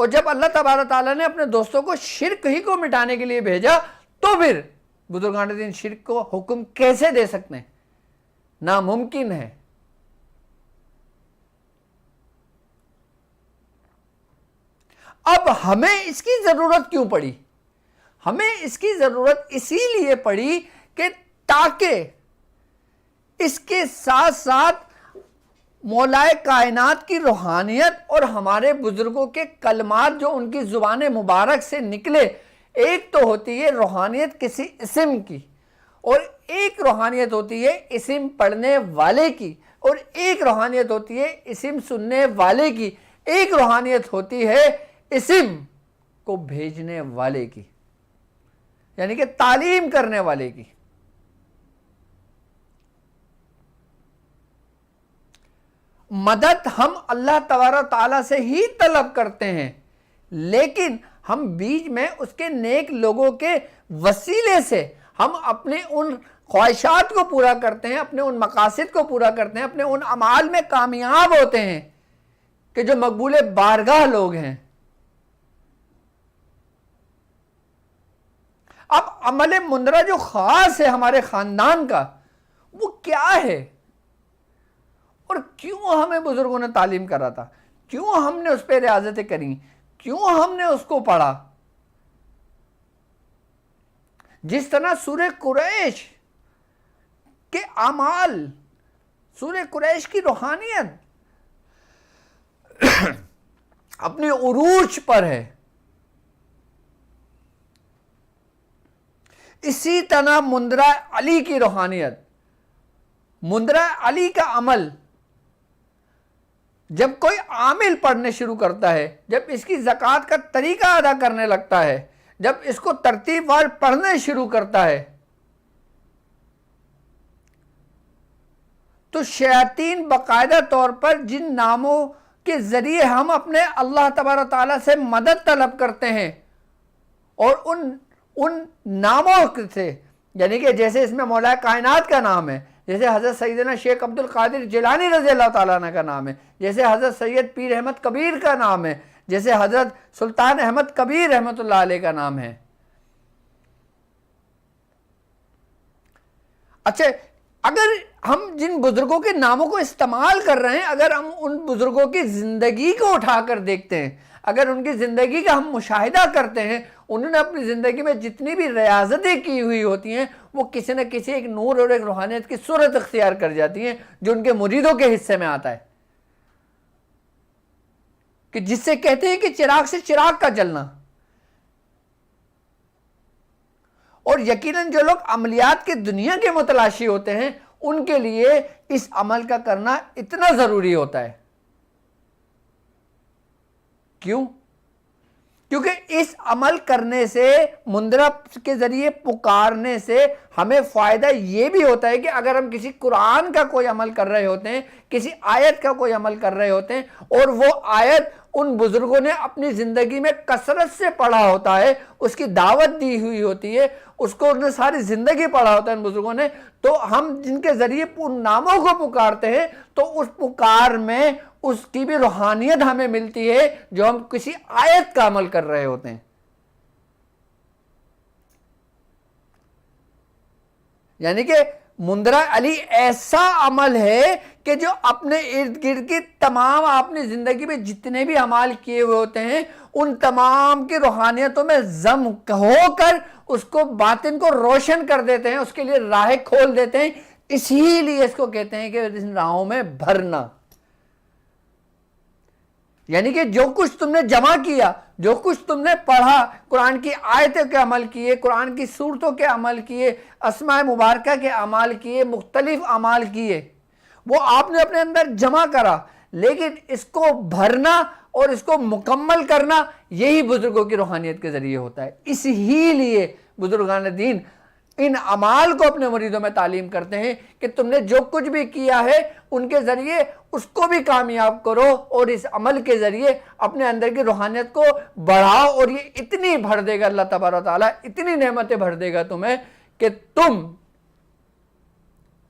اور جب اللہ تبارک تعالیٰ نے اپنے دوستوں کو شرک ہی کو مٹانے کے لیے بھیجا تو پھر بزرگان دین شرک کو حکم کیسے دے سکتے ہیں؟ ناممکن ہے۔ اب ہمیں اس کی ضرورت کیوں پڑی؟ ہمیں اس کی ضرورت اسی لیے پڑی کہ تاکہ اس کے ساتھ ساتھ مولائے کائنات کی روحانیت اور ہمارے بزرگوں کے کلمات جو ان کی زبان مبارک سے نکلے، ایک تو ہوتی ہے روحانیت کسی اسم کی، اور ایک روحانیت ہوتی ہے اسم پڑھنے والے کی، اور ایک روحانیت ہوتی ہے اسم سننے والے کی، ایک روحانیت ہوتی ہے اسم کو بھیجنے والے کی، یعنی کہ تعلیم کرنے والے کی۔ مدد ہم اللہ تبارک تعالیٰ سے ہی طلب کرتے ہیں، لیکن ہم بیچ میں اس کے نیک لوگوں کے وسیلے سے ہم اپنے ان خواہشات کو پورا کرتے ہیں، اپنے ان مقاصد کو پورا کرتے ہیں، اپنے ان اعمال میں کامیاب ہوتے ہیں کہ جو مقبول بارگاہ لوگ ہیں۔ اب عمل مندرہ جو خاص ہے ہمارے خاندان کا، وہ کیا ہے اور کیوں ہمیں بزرگوں نے تعلیم کرا تھا، کیوں ہم نے اس پہ ریاضتیں کریں، کیوں ہم نے اس کو پڑھا؟ جس طرح سورہ قریش کے اعمال، سورہ قریش کی روحانیت اپنے عروج پر ہے، اسی طرح مندرہ علی کی روحانیت، مندرہ علی کا عمل جب کوئی عامل پڑھنے شروع کرتا ہے، جب اس کی زکوٰۃ کا طریقہ ادا کرنے لگتا ہے، جب اس کو ترتیب وار پڑھنے شروع کرتا ہے، تو شیاطین باقاعدہ طور پر جن ناموں کے ذریعے ہم اپنے اللہ تبارک تعالیٰ سے مدد طلب کرتے ہیں، اور ان ناموں سے، یعنی کہ جیسے اس میں مولا کائنات کا نام ہے، جیسے حضرت سیدنا شیخ عبد القادر جیلانی رضی اللہ تعالیٰ عنہ کا نام ہے، جیسے حضرت سید پیر احمد کبیر کا نام ہے، جیسے حضرت سلطان احمد کبیر رحمۃ اللہ علیہ کا نام ہے۔ اچھا، اگر ہم جن بزرگوں کے ناموں کو استعمال کر رہے ہیں، اگر ہم ان بزرگوں کی زندگی کو اٹھا کر دیکھتے ہیں، اگر ان کی زندگی کا ہم مشاہدہ کرتے ہیں، انہوں نے اپنی زندگی میں جتنی بھی ریاضتیں کی ہوئی ہوتی ہیں، وہ کسی نہ کسی ایک نور اور ایک روحانیت کی صورت اختیار کر جاتی ہیں جو ان کے مریدوں کے حصے میں آتا ہے، کہ جس سے کہتے ہیں کہ چراغ سے چراغ کا جلنا۔ اور یقیناً جو لوگ عملیات کی دنیا کے متلاشی ہوتے ہیں، ان کے لیے اس عمل کا کرنا اتنا ضروری ہوتا ہے۔ کیوں؟ کیونکہ اس عمل کرنے سے، مندرہ کے ذریعے پکارنے سے ہمیں فائدہ یہ بھی ہوتا ہے کہ اگر ہم کسی قرآن کا کوئی عمل کر رہے ہوتے ہیں، کسی آیت کا کوئی عمل کر رہے ہوتے ہیں، اور وہ آیت ان بزرگوں نے اپنی زندگی میں کثرت سے پڑھا ہوتا ہے، اس کی دعوت دی ہوئی ہوتی ہے، اس کو انہوں نے ساری زندگی پڑھا ہوتا ہے ان بزرگوں نے، تو ہم جن کے ذریعے ان ناموں کو پکارتے ہیں، تو اس پکار میں اس کی بھی روحانیت ہمیں ملتی ہے جو ہم کسی آیت کا عمل کر رہے ہوتے ہیں۔ یعنی کہ مندرہ علی ایسا عمل ہے کہ جو اپنے ارد گرد کی تمام اپنی زندگی میں جتنے بھی اعمال کیے ہوئے ہوتے ہیں، ان تمام کی روحانیتوں میں ضم ہو کر اس کو باطن کو روشن کر دیتے ہیں، اس کے لیے راہیں کھول دیتے ہیں۔ اسی لیے اس کو کہتے ہیں کہ اس راہوں میں بھرنا، یعنی کہ جو کچھ تم نے جمع کیا، جو کچھ تم نے پڑھا، قرآن کی آیتوں کے عمل کیے، قرآن کی سورتوں کے عمل کیے، اسماء مبارکہ کے عمل کیے، مختلف اعمال کیے، وہ آپ نے اپنے اندر جمع کرا، لیکن اس کو بھرنا اور اس کو مکمل کرنا یہی بزرگوں کی روحانیت کے ذریعے ہوتا ہے۔ اسی لیے بزرگان دین ان اعمال کو اپنے مریدوں میں تعلیم کرتے ہیں کہ تم نے جو کچھ بھی کیا ہے ان کے ذریعے اس کو بھی کامیاب کرو، اور اس عمل کے ذریعے اپنے اندر کی روحانیت کو بڑھاؤ، اور یہ اتنی بھر دے گا اللہ تبارک تعالیٰ، اتنی نعمتیں بھر دے گا تمہیں کہ تم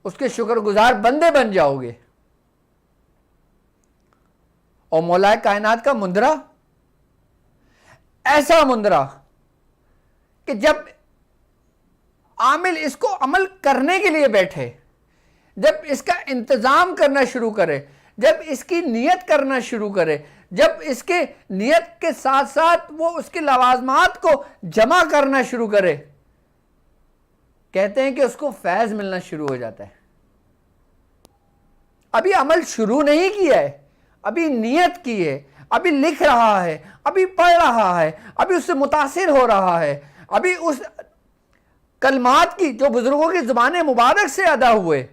اس کے شکر گزار بندے بن جاؤ گے۔ اور مولا کائنات کا مندرہ ایسا مندرا کہ جب عامل اس کو عمل کرنے کے لیے بیٹھے، جب اس کا انتظام کرنا شروع کرے، جب اس کی نیت کرنا شروع کرے، جب اس کے نیت کے ساتھ ساتھ وہ اس کے لوازمات کو جمع کرنا شروع کرے، کہتے ہیں کہ اس کو فیض ملنا شروع ہو جاتا ہے۔ ابھی عمل شروع نہیں کیا ہے، ابھی نیت کی ہے، ابھی لکھ رہا ہے، ابھی پڑھ رہا ہے، ابھی اس سے متاثر ہو رہا ہے، ابھی اس کلمات کی جو بزرگوں کی زبان مبارک سے ادا ہوئے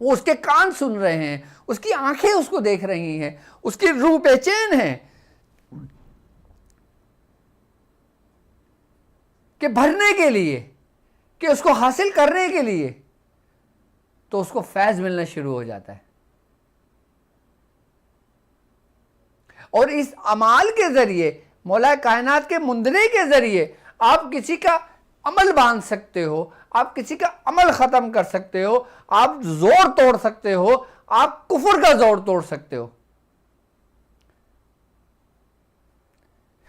وہ اس کے کان سن رہے ہیں، اس کی آنکھیں اس کو دیکھ رہی ہیں، اس کی روح بے چین ہے کہ بھرنے کے لیے، کہ اس کو حاصل کرنے کے لیے، تو اس کو فیض ملنا شروع ہو جاتا ہے۔ اور اس اعمال کے ذریعے، مولا کائنات کے مندرے کے ذریعے آپ کسی کا عمل باندھ سکتے ہو، آپ کسی کا عمل ختم کر سکتے ہو، آپ زور توڑ سکتے ہو، آپ کفر کا زور توڑ سکتے ہو۔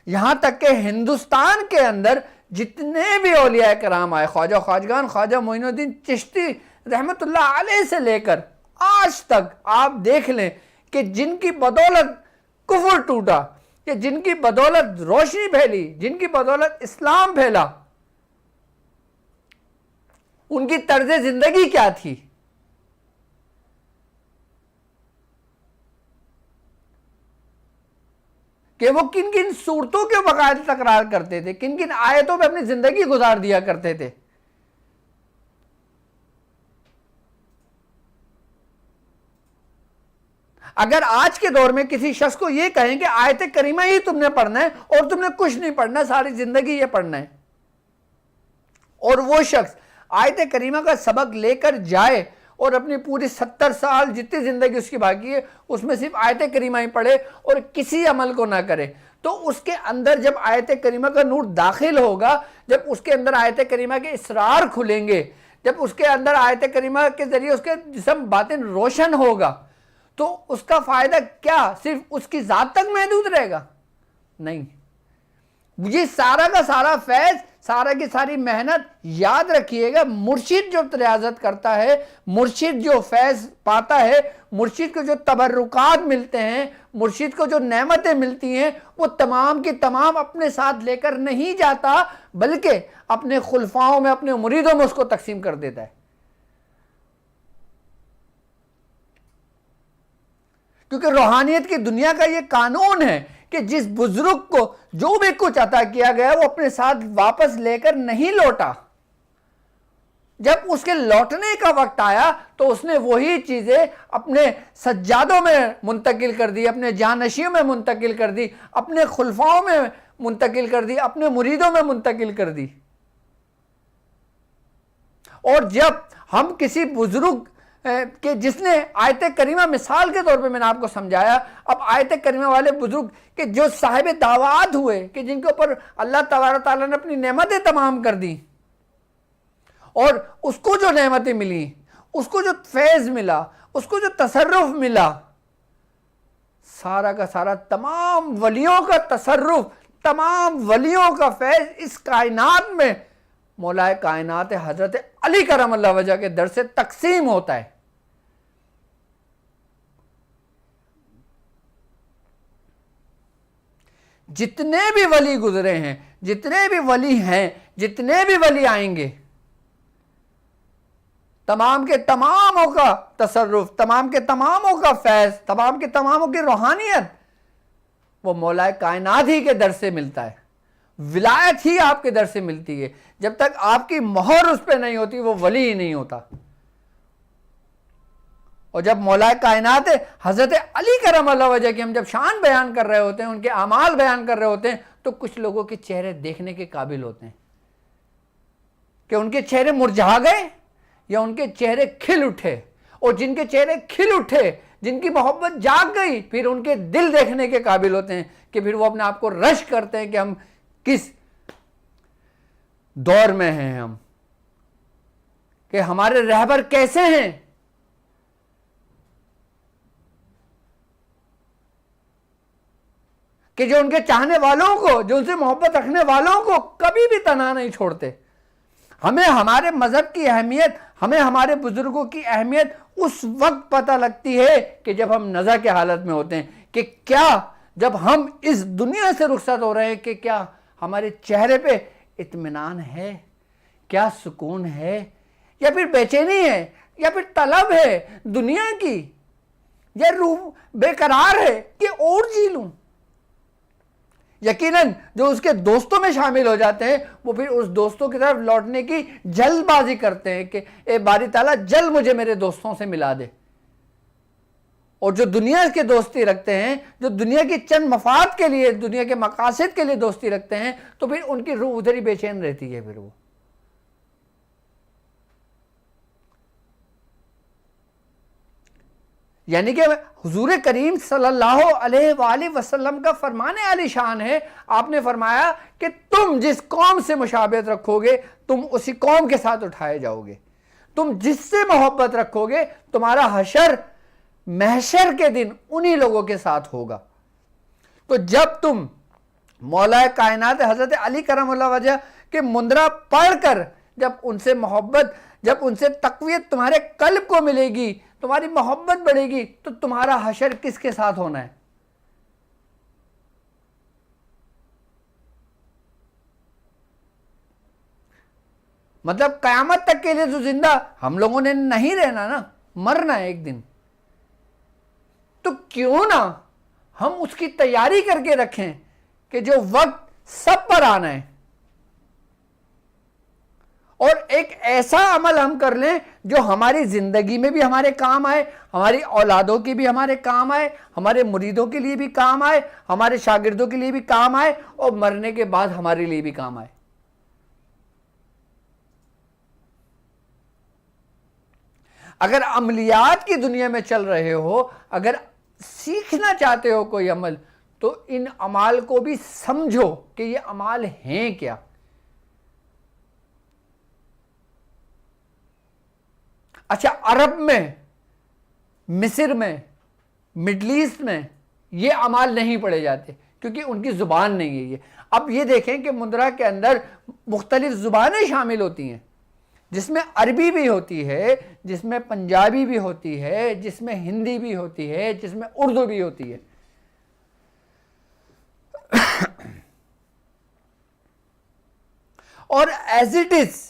یہاں تک کہ ہندوستان کے اندر جتنے بھی اولیاء کرام آئے، خواجہ خواجگان، خواجہ معین الدین چشتی رحمت اللہ علیہ سے لے کر آج تک آپ دیکھ لیں کہ جن کی بدولت کفر ٹوٹا، کہ جن کی بدولت روشنی پھیلی، جن کی بدولت اسلام پھیلا، ان کی طرز زندگی کیا تھی؟ کہ وہ کن کن صورتوں کے باقاعدہ تکرار کرتے تھے، کن کن آیتوں پہ اپنی زندگی گزار دیا کرتے تھے۔ اگر آج کے دور میں کسی شخص کو یہ کہیں کہ آیت کریمہ ہی تم نے پڑھنا ہے اور تم نے کچھ نہیں پڑھنا، ساری زندگی یہ پڑھنا ہے، اور وہ شخص آیت کریمہ کا سبق لے کر جائے اور اپنی پوری 70 سال جتنی زندگی اس کی باقی ہے اس میں صرف آیت کریمہ ہی پڑھے اور کسی عمل کو نہ کرے، تو اس کے اندر جب آیت کریمہ کا نور داخل ہوگا، جب اس کے اندر آیت کریمہ کے اسرار کھلیں گے، جب اس کے اندر آیت کریمہ کے ذریعے اس کے جسم باطن روشن ہوگا، تو اس کا فائدہ کیا صرف اس کی ذات تک محدود رہے گا؟ نہیں، یہ سارا کا سارا فیض، سارا کی ساری محنت، یاد رکھیے گا، مرشد جو ریاضت کرتا ہے، مرشد جو فیض پاتا ہے، مرشد کو جو تبرکات ملتے ہیں، مرشد کو جو نعمتیں ملتی ہیں، وہ تمام کی تمام اپنے ساتھ لے کر نہیں جاتا، بلکہ اپنے خلفاؤں میں، اپنے مریدوں میں اس کو تقسیم کر دیتا ہے۔ کیونکہ روحانیت کی دنیا کا یہ قانون ہے کہ جس بزرگ کو جو بھی کچھ عطا کیا گیا وہ اپنے ساتھ واپس لے کر نہیں لوٹا، جب اس کے لوٹنے کا وقت آیا تو اس نے وہی چیزیں اپنے سجادوں میں منتقل کر دی، اپنے جانشینوں میں منتقل کر دی، اپنے خلفاؤں میں منتقل کر دی، اپنے مریدوں میں منتقل کر دی۔ اور جب ہم کسی بزرگ کہ جس نے آیت کریمہ مثال کے طور پہ میں نے آپ کو سمجھایا، اب آیت کریمہ والے بزرگ کہ جو صاحب دعوات ہوئے، کہ جن کے اوپر اللہ تبارک تعالیٰ نے اپنی نعمتیں تمام کر دی، اور اس کو جو نعمتیں ملی، اس کو جو فیض ملا، اس کو جو تصرف ملا، سارا کا سارا تمام ولیوں کا تصرف، تمام ولیوں کا فیض اس کائنات میں مولا کائنات حضرت علی کرم اللہ وجہ کے در سے تقسیم ہوتا ہے۔ جتنے بھی ولی گزرے ہیں، جتنے بھی ولی ہیں، جتنے بھی ولی آئیں گے، تمام کے تماموں کا تصرف، تمام کے تماموں کا فیض، تمام کے تماموں کی روحانیت وہ مولا کائنات ہی کے در سے ملتا ہے، ولایت ہی آپ کے در سے ملتی ہے۔ جب تک آپ کی مہر اس پہ نہیں ہوتی وہ ولی ہی نہیں ہوتا۔ اور جب مولا کائنات حضرت علی کرم اللہ وجہ کی ہم جب شان بیان کر رہے ہوتے ہیں، ان کے اعمال بیان کر رہے ہوتے ہیں، تو کچھ لوگوں کے چہرے دیکھنے کے قابل ہوتے ہیں کہ ان کے چہرے مرجھا گئے یا ان کے چہرے کھل اٹھے، اور جن کے چہرے کھل اٹھے، جن کی محبت جاگ گئی، پھر ان کے دل دیکھنے کے قابل ہوتے ہیں کہ پھر وہ اپنے آپ کو رشک کرتے ہیں کہ ہم کس دور میں ہیں، ہم کہ ہمارے رہبر کیسے ہیں۔ کہ جو ان کے چاہنے والوں کو، جو ان سے محبت رکھنے والوں کو کبھی بھی تنہا نہیں چھوڑتے۔ ہمیں ہمارے مذہب کی اہمیت، ہمیں ہمارے بزرگوں کی اہمیت اس وقت پتہ لگتی ہے کہ جب ہم نزع کے حالت میں ہوتے ہیں، کہ کیا جب ہم اس دنیا سے رخصت ہو رہے ہیں کہ کیا ہمارے چہرے پہ اطمینان ہے، کیا سکون ہے، یا پھر بے چینی ہے، یا پھر طلب ہے دنیا کی، یا روح بے قرار ہے کہ اور جی لوں۔ یقیناً جو اس کے دوستوں میں شامل ہو جاتے ہیں وہ پھر اس دوستوں کی طرف لوٹنے کی جلد بازی کرتے ہیں کہ اے باری تعالیٰ جلد مجھے میرے دوستوں سے ملا دے۔ اور جو دنیا کے دوستی رکھتے ہیں، جو دنیا کی چند مفاد کے لیے، دنیا کے مقاصد کے لیے دوستی رکھتے ہیں، تو پھر ان کی روح ادھر ہی بے چین رہتی ہے۔ پھر وہ یعنی کہ حضور کریم صلی اللہ علیہ وآلہ وسلم کا فرمان عالی شان ہے، آپ نے فرمایا کہ تم جس قوم سے مشابہت رکھو گے تم اسی قوم کے ساتھ اٹھائے جاؤ گے، تم جس سے محبت رکھو گے تمہارا حشر محشر کے دن انہی لوگوں کے ساتھ ہوگا۔ تو جب تم مولا کائنات حضرت علی کرم اللہ وجہ کے مندرہ پڑھ کر جب ان سے محبت، جب ان سے تقویت تمہارے قلب کو ملے گی، تمہاری محبت بڑھے گی، تو تمہارا حشر کس کے ساتھ ہونا ہے؟ مطلب قیامت تک کے لیے جو زندہ ہم لوگوں نے نہیں رہنا نا، مرنا ہے ایک دن، تو کیوں نہ ہم اس کی تیاری کر کے رکھیں کہ جو وقت سب پر آنا ہے، اور ایک ایسا عمل ہم کر لیں جو ہماری زندگی میں بھی ہمارے کام آئے، ہماری اولادوں کی بھی ہمارے کام آئے، ہمارے مریدوں کے لیے بھی کام آئے، ہمارے شاگردوں کے لیے بھی کام آئے، اور مرنے کے بعد ہمارے لیے بھی کام آئے۔ اگر عملیات کی دنیا میں چل رہے ہو، اگر سیکھنا چاہتے ہو کوئی عمل، تو ان اعمال کو بھی سمجھو کہ یہ اعمال ہیں کیا۔ اچھا، عرب میں، مصر میں، مڈل ایسٹ میں یہ اعمال نہیں پڑھے جاتے کیونکہ ان کی زبان نہیں ہے یہ۔ اب یہ دیکھیں کہ مندرہ کے اندر مختلف زبانیں شامل ہوتی ہیں، جس میں عربی بھی ہوتی ہے، جس میں پنجابی بھی ہوتی ہے، جس میں ہندی بھی ہوتی ہے، جس میں اردو بھی ہوتی ہے۔ اور ایز اٹ از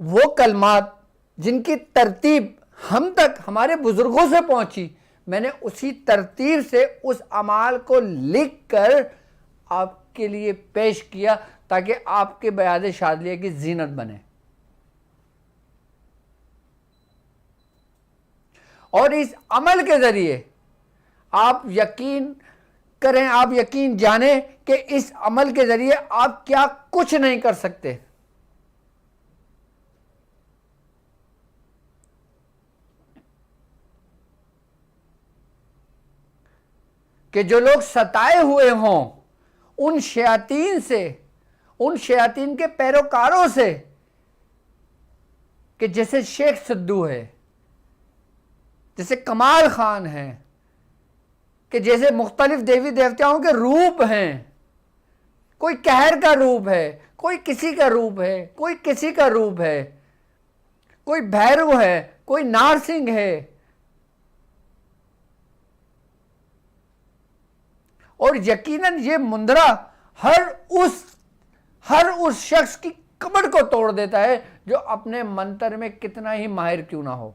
وہ کلمات جن کی ترتیب ہم تک ہمارے بزرگوں سے پہنچی، میں نے اسی ترتیب سے اس اعمال کو لکھ کر آپ کے لیے پیش کیا تاکہ آپ کے بیاد شادلیہ کی زینت بنے۔ اور اس عمل کے ذریعے آپ یقین کریں، آپ یقین جانیں کہ اس عمل کے ذریعے آپ کیا کچھ نہیں کر سکتے۔ کہ جو لوگ ستائے ہوئے ہوں ان شیاطین سے، ان شیاطین کے پیروکاروں سے، کہ جیسے شیخ سدو ہے، جیسے کمال خان ہے، کہ جیسے مختلف دیوی دیوتاؤں کے روپ ہیں، کوئی قہر کا روپ ہے، کوئی کسی کا روپ ہے، کوئی کسی کا روپ ہے، کوئی بھیرو ہے، کوئی نارسنگ ہے، اور یقیناً یہ مندرہ ہر اس شخص کی کمر کو توڑ دیتا ہے جو اپنے منتر میں کتنا ہی ماہر کیوں نہ ہو۔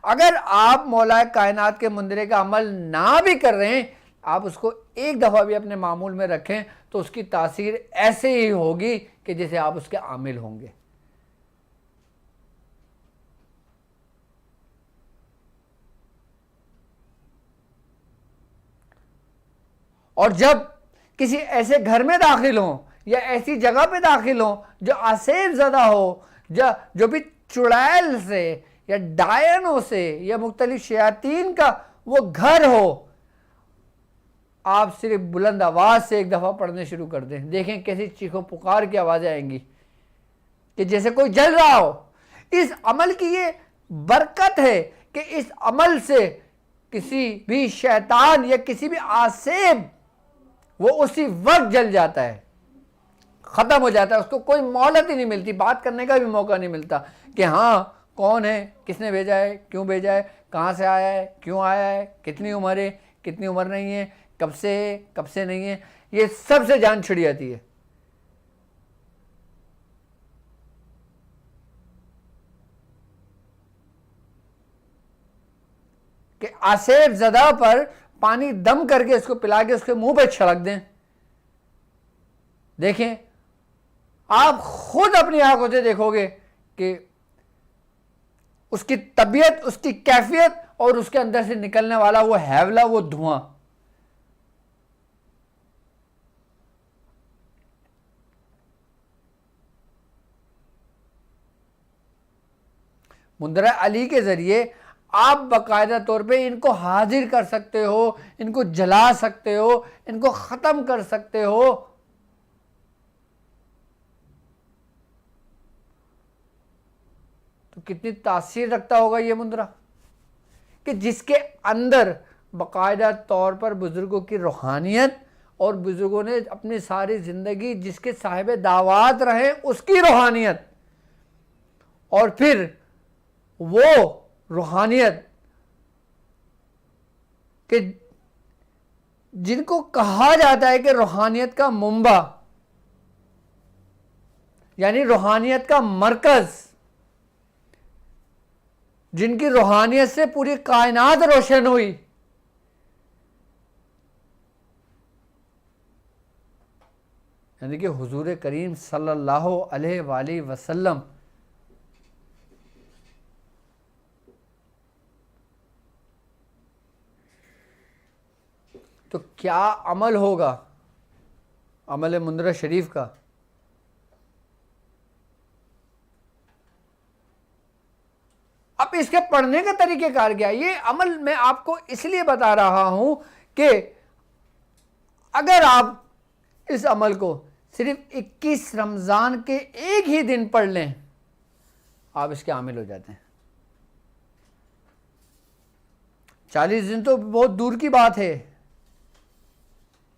اگر آپ مولا کائنات کے مندرے کا عمل نہ بھی کر رہے ہیں، آپ اس کو ایک دفعہ بھی اپنے معمول میں رکھیں تو اس کی تاثیر ایسے ہی ہوگی کہ جیسے آپ اس کے عامل ہوں گے۔ اور جب کسی ایسے گھر میں داخل ہوں یا ایسی جگہ پہ داخل ہوں جو آسیب زدہ ہو، جو بھی چڑیل سے یا ڈائنوں سے یا مختلف شیاطین کا وہ گھر ہو، آپ صرف بلند آواز سے ایک دفعہ پڑھنے شروع کر دیں، دیکھیں کیسی چیخو پکار کی آوازیں آئیں گی کہ جیسے کوئی جل رہا ہو۔ اس عمل کی یہ برکت ہے کہ اس عمل سے کسی بھی شیطان یا کسی بھی آسیب وہ اسی وقت جل جاتا ہے، ختم ہو جاتا ہے، اس کو کوئی مہلت ہی نہیں ملتی، بات کرنے کا بھی موقع نہیں ملتا کہ ہاں کون ہے، کس نے بھیجا ہے، کیوں بھیجا ہے، کہاں سے آیا ہے، کیوں آیا ہے، کتنی عمر ہے، کتنی عمر نہیں ہے، کب سے ہے، کب سے نہیں ہے، یہ سب سے جان چھڑ جاتی ہے۔ کہ آسیب زدہ پر پانی دم کر کے اس کو پلا کے اس کے منہ پہ چھڑک دیں۔ دیکھیں آپ خود اپنی آنکھوں سے دیکھو گے کہ اس کی طبیعت، اس کی کیفیت اور اس کے اندر سے نکلنے والا وہ ہیولا، وہ دھواں، مندرہ علی کے ذریعے آپ باقاعدہ طور پہ ان کو حاضر کر سکتے ہو، ان کو جلا سکتے ہو، ان کو ختم کر سکتے ہو۔ تو کتنی تاثیر رکھتا ہوگا یہ مندرہ، کہ جس کے اندر باقاعدہ طور پر بزرگوں کی روحانیت اور بزرگوں نے اپنی ساری زندگی جس کے صاحب دعوات رہے اس کی روحانیت، اور پھر وہ روحانیت کہ جن کو کہا جاتا ہے کہ روحانیت کا منبع، یعنی روحانیت کا مرکز، جن کی روحانیت سے پوری کائنات روشن ہوئی، یعنی کہ حضور کریم صلی اللہ علیہ وآلہ وسلم۔ تو کیا عمل ہوگا عمل مندرہ شریف کا؟ اب اس کے پڑھنے کا طریقہ کار کیا؟ یہ عمل میں آپ کو اس لیے بتا رہا ہوں کہ اگر آپ اس عمل کو صرف 21 رمضان کے ایک ہی دن پڑھ لیں، آپ اس کے عامل ہو جاتے ہیں۔ 40 دن تو بہت دور کی بات ہے،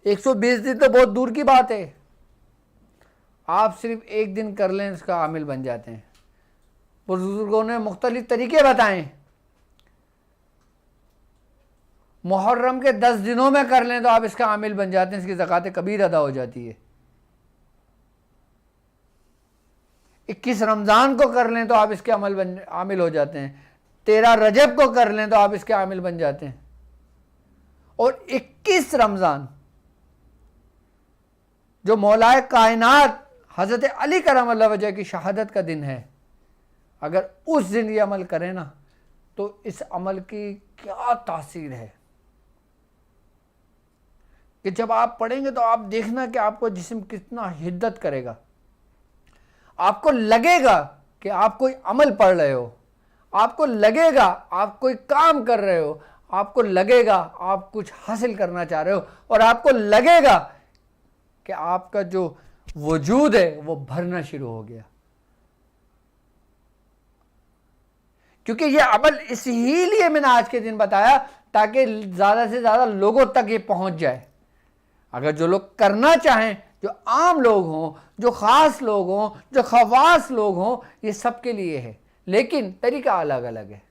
120 دن تو بہت دور کی بات ہے، آپ صرف ایک دن کر لیں اس کا عامل بن جاتے ہیں۔ بزرگوں نے مختلف طریقے بتائیں، محرم کے 10 دنوں میں کر لیں تو آپ اس کا عامل بن جاتے ہیں، اس کی زکوٰۃ کبیر ادا ہو جاتی ہے۔ 21 رمضان کو کر لیں تو آپ اس کے عامل ہو جاتے ہیں، 13 رجب کو کر لیں تو آپ اس کے عامل بن جاتے ہیں۔ اور 21 رمضان جو مولائے کائنات حضرت علی کرم اللہ وجہ کی شہادت کا دن ہے، اگر اس دن یہ عمل کریں نا تو اس عمل کی کیا تاثیر ہے کہ جب آپ پڑھیں گے تو آپ دیکھنا کہ آپ کو جسم کتنا حدت کرے گا، آپ کو لگے گا کہ آپ کوئی عمل پڑھ رہے ہو، آپ کو لگے گا آپ کوئی کام کر رہے ہو، آپ کو لگے گا آپ کچھ حاصل کرنا چاہ رہے ہو، اور آپ کو لگے گا کہ آپ کا جو وجود ہے وہ بھرنا شروع ہو گیا۔ کیونکہ یہ عمل اسی لیے میں نے آج کے دن بتایا تاکہ زیادہ سے زیادہ لوگوں تک یہ پہنچ جائے۔ اگر جو لوگ کرنا چاہیں، جو عام لوگ ہوں، جو خاص لوگ ہوں، جو خواص لوگ ہوں، یہ سب کے لیے ہے، لیکن طریقہ الگ الگ ہے۔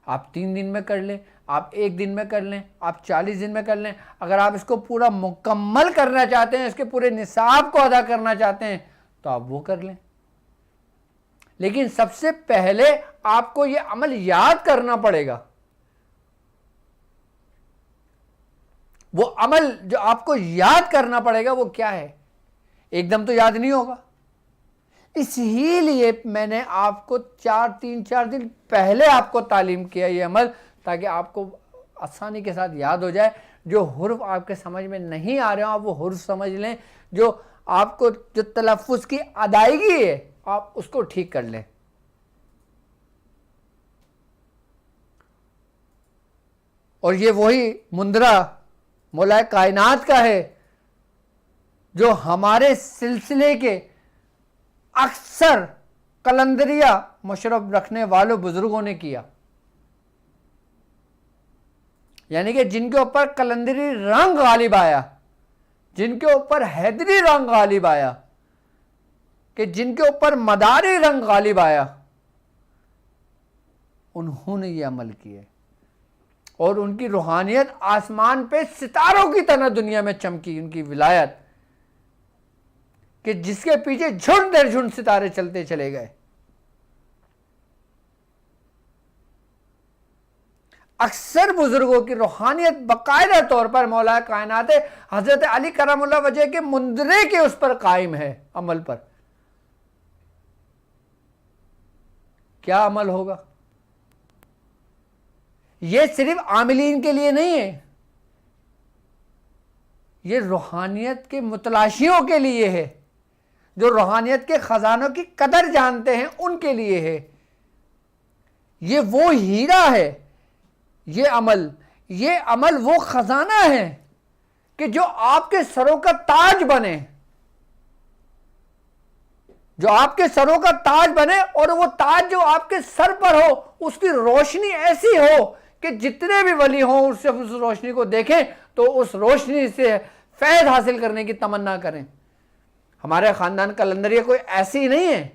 آپ 3 دن میں کر لیں، آپ 1 دن میں کر لیں، آپ 40 دن میں کر لیں۔ اگر آپ اس کو پورا مکمل کرنا چاہتے ہیں، اس کے پورے نصاب کو ادا کرنا چاہتے ہیں تو آپ وہ کر لیں۔ لیکن سب سے پہلے آپ کو یہ عمل یاد کرنا پڑے گا۔ وہ عمل جو آپ کو یاد کرنا پڑے گا وہ کیا ہے؟ ایک دم تو یاد نہیں ہوگا، اس ہی لیے میں نے آپ کو 4 دن پہلے آپ کو تعلیم کیا یہ عمل، تاکہ آپ کو آسانی کے ساتھ یاد ہو جائے۔ جو حرف آپ کے سمجھ میں نہیں آ رہے ہوں آپ وہ حرف سمجھ لیں، جو آپ کو جو تلفظ کی ادائیگی ہے آپ اس کو ٹھیک کر لیں۔ اور یہ وہی مندرہ مولائے کائنات کا ہے جو ہمارے سلسلے کے اکثر قلندریہ مشرب رکھنے والوں بزرگوں نے کیا، یعنی کہ جن کے اوپر قلندری رنگ غالب آیا، جن کے اوپر حیدری رنگ غالب آیا، کہ جن کے اوپر مداری رنگ غالب آیا، انہوں نے یہ عمل کیے، اور ان کی روحانیت آسمان پہ ستاروں کی طرح دنیا میں چمکی، ان کی ولایت، کہ جس کے پیچھے جھنڈ در جھنڈ ستارے چلتے چلے گئے۔ اکثر بزرگوں کی روحانیت باقاعدہ طور پر مولا کائنات حضرت علی کرم اللہ وجہ کے مندرے کے اس پر قائم ہے، عمل پر۔ کیا عمل ہوگا؟ یہ صرف عاملین کے لیے نہیں ہے، یہ روحانیت کے متلاشیوں کے لیے ہے، جو روحانیت کے خزانوں کی قدر جانتے ہیں ان کے لیے ہے۔ یہ وہ ہیرا ہے، یہ عمل وہ خزانہ ہے کہ جو آپ کے سروں کا تاج بنے، جو آپ کے سروں کا تاج بنے، اور وہ تاج جو آپ کے سر پر ہو اس کی روشنی ایسی ہو کہ جتنے بھی ولی ہوں اس روشنی کو دیکھیں تو اس روشنی سے فیض حاصل کرنے کی تمنا کریں۔ ہمارے خاندان قلندریہ کوئی ایسی نہیں ہے،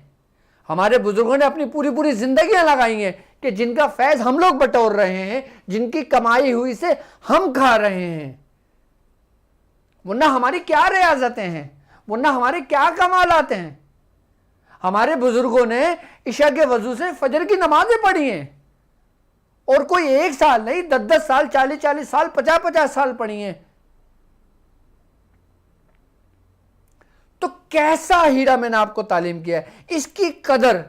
ہمارے بزرگوں نے اپنی پوری زندگیاں لگائی ہیں کہ جن کا فیض ہم لوگ بٹور رہے ہیں، جن کی کمائی ہوئی سے ہم کھا رہے ہیں، ورنہ ہماری کیا ریاضتیں ہیں، ورنہ ہمارے کیا کمالات ہیں۔ ہمارے بزرگوں نے عشاء کے وضو سے فجر کی نمازیں پڑھی ہیں، اور کوئی 1 سال نہیں، 10 سال، 40 سال، 50 سال پڑھی ہیں۔ تو کیسا ہیرا میں نے آپ کو تعلیم کیا ہے، اس کی قدر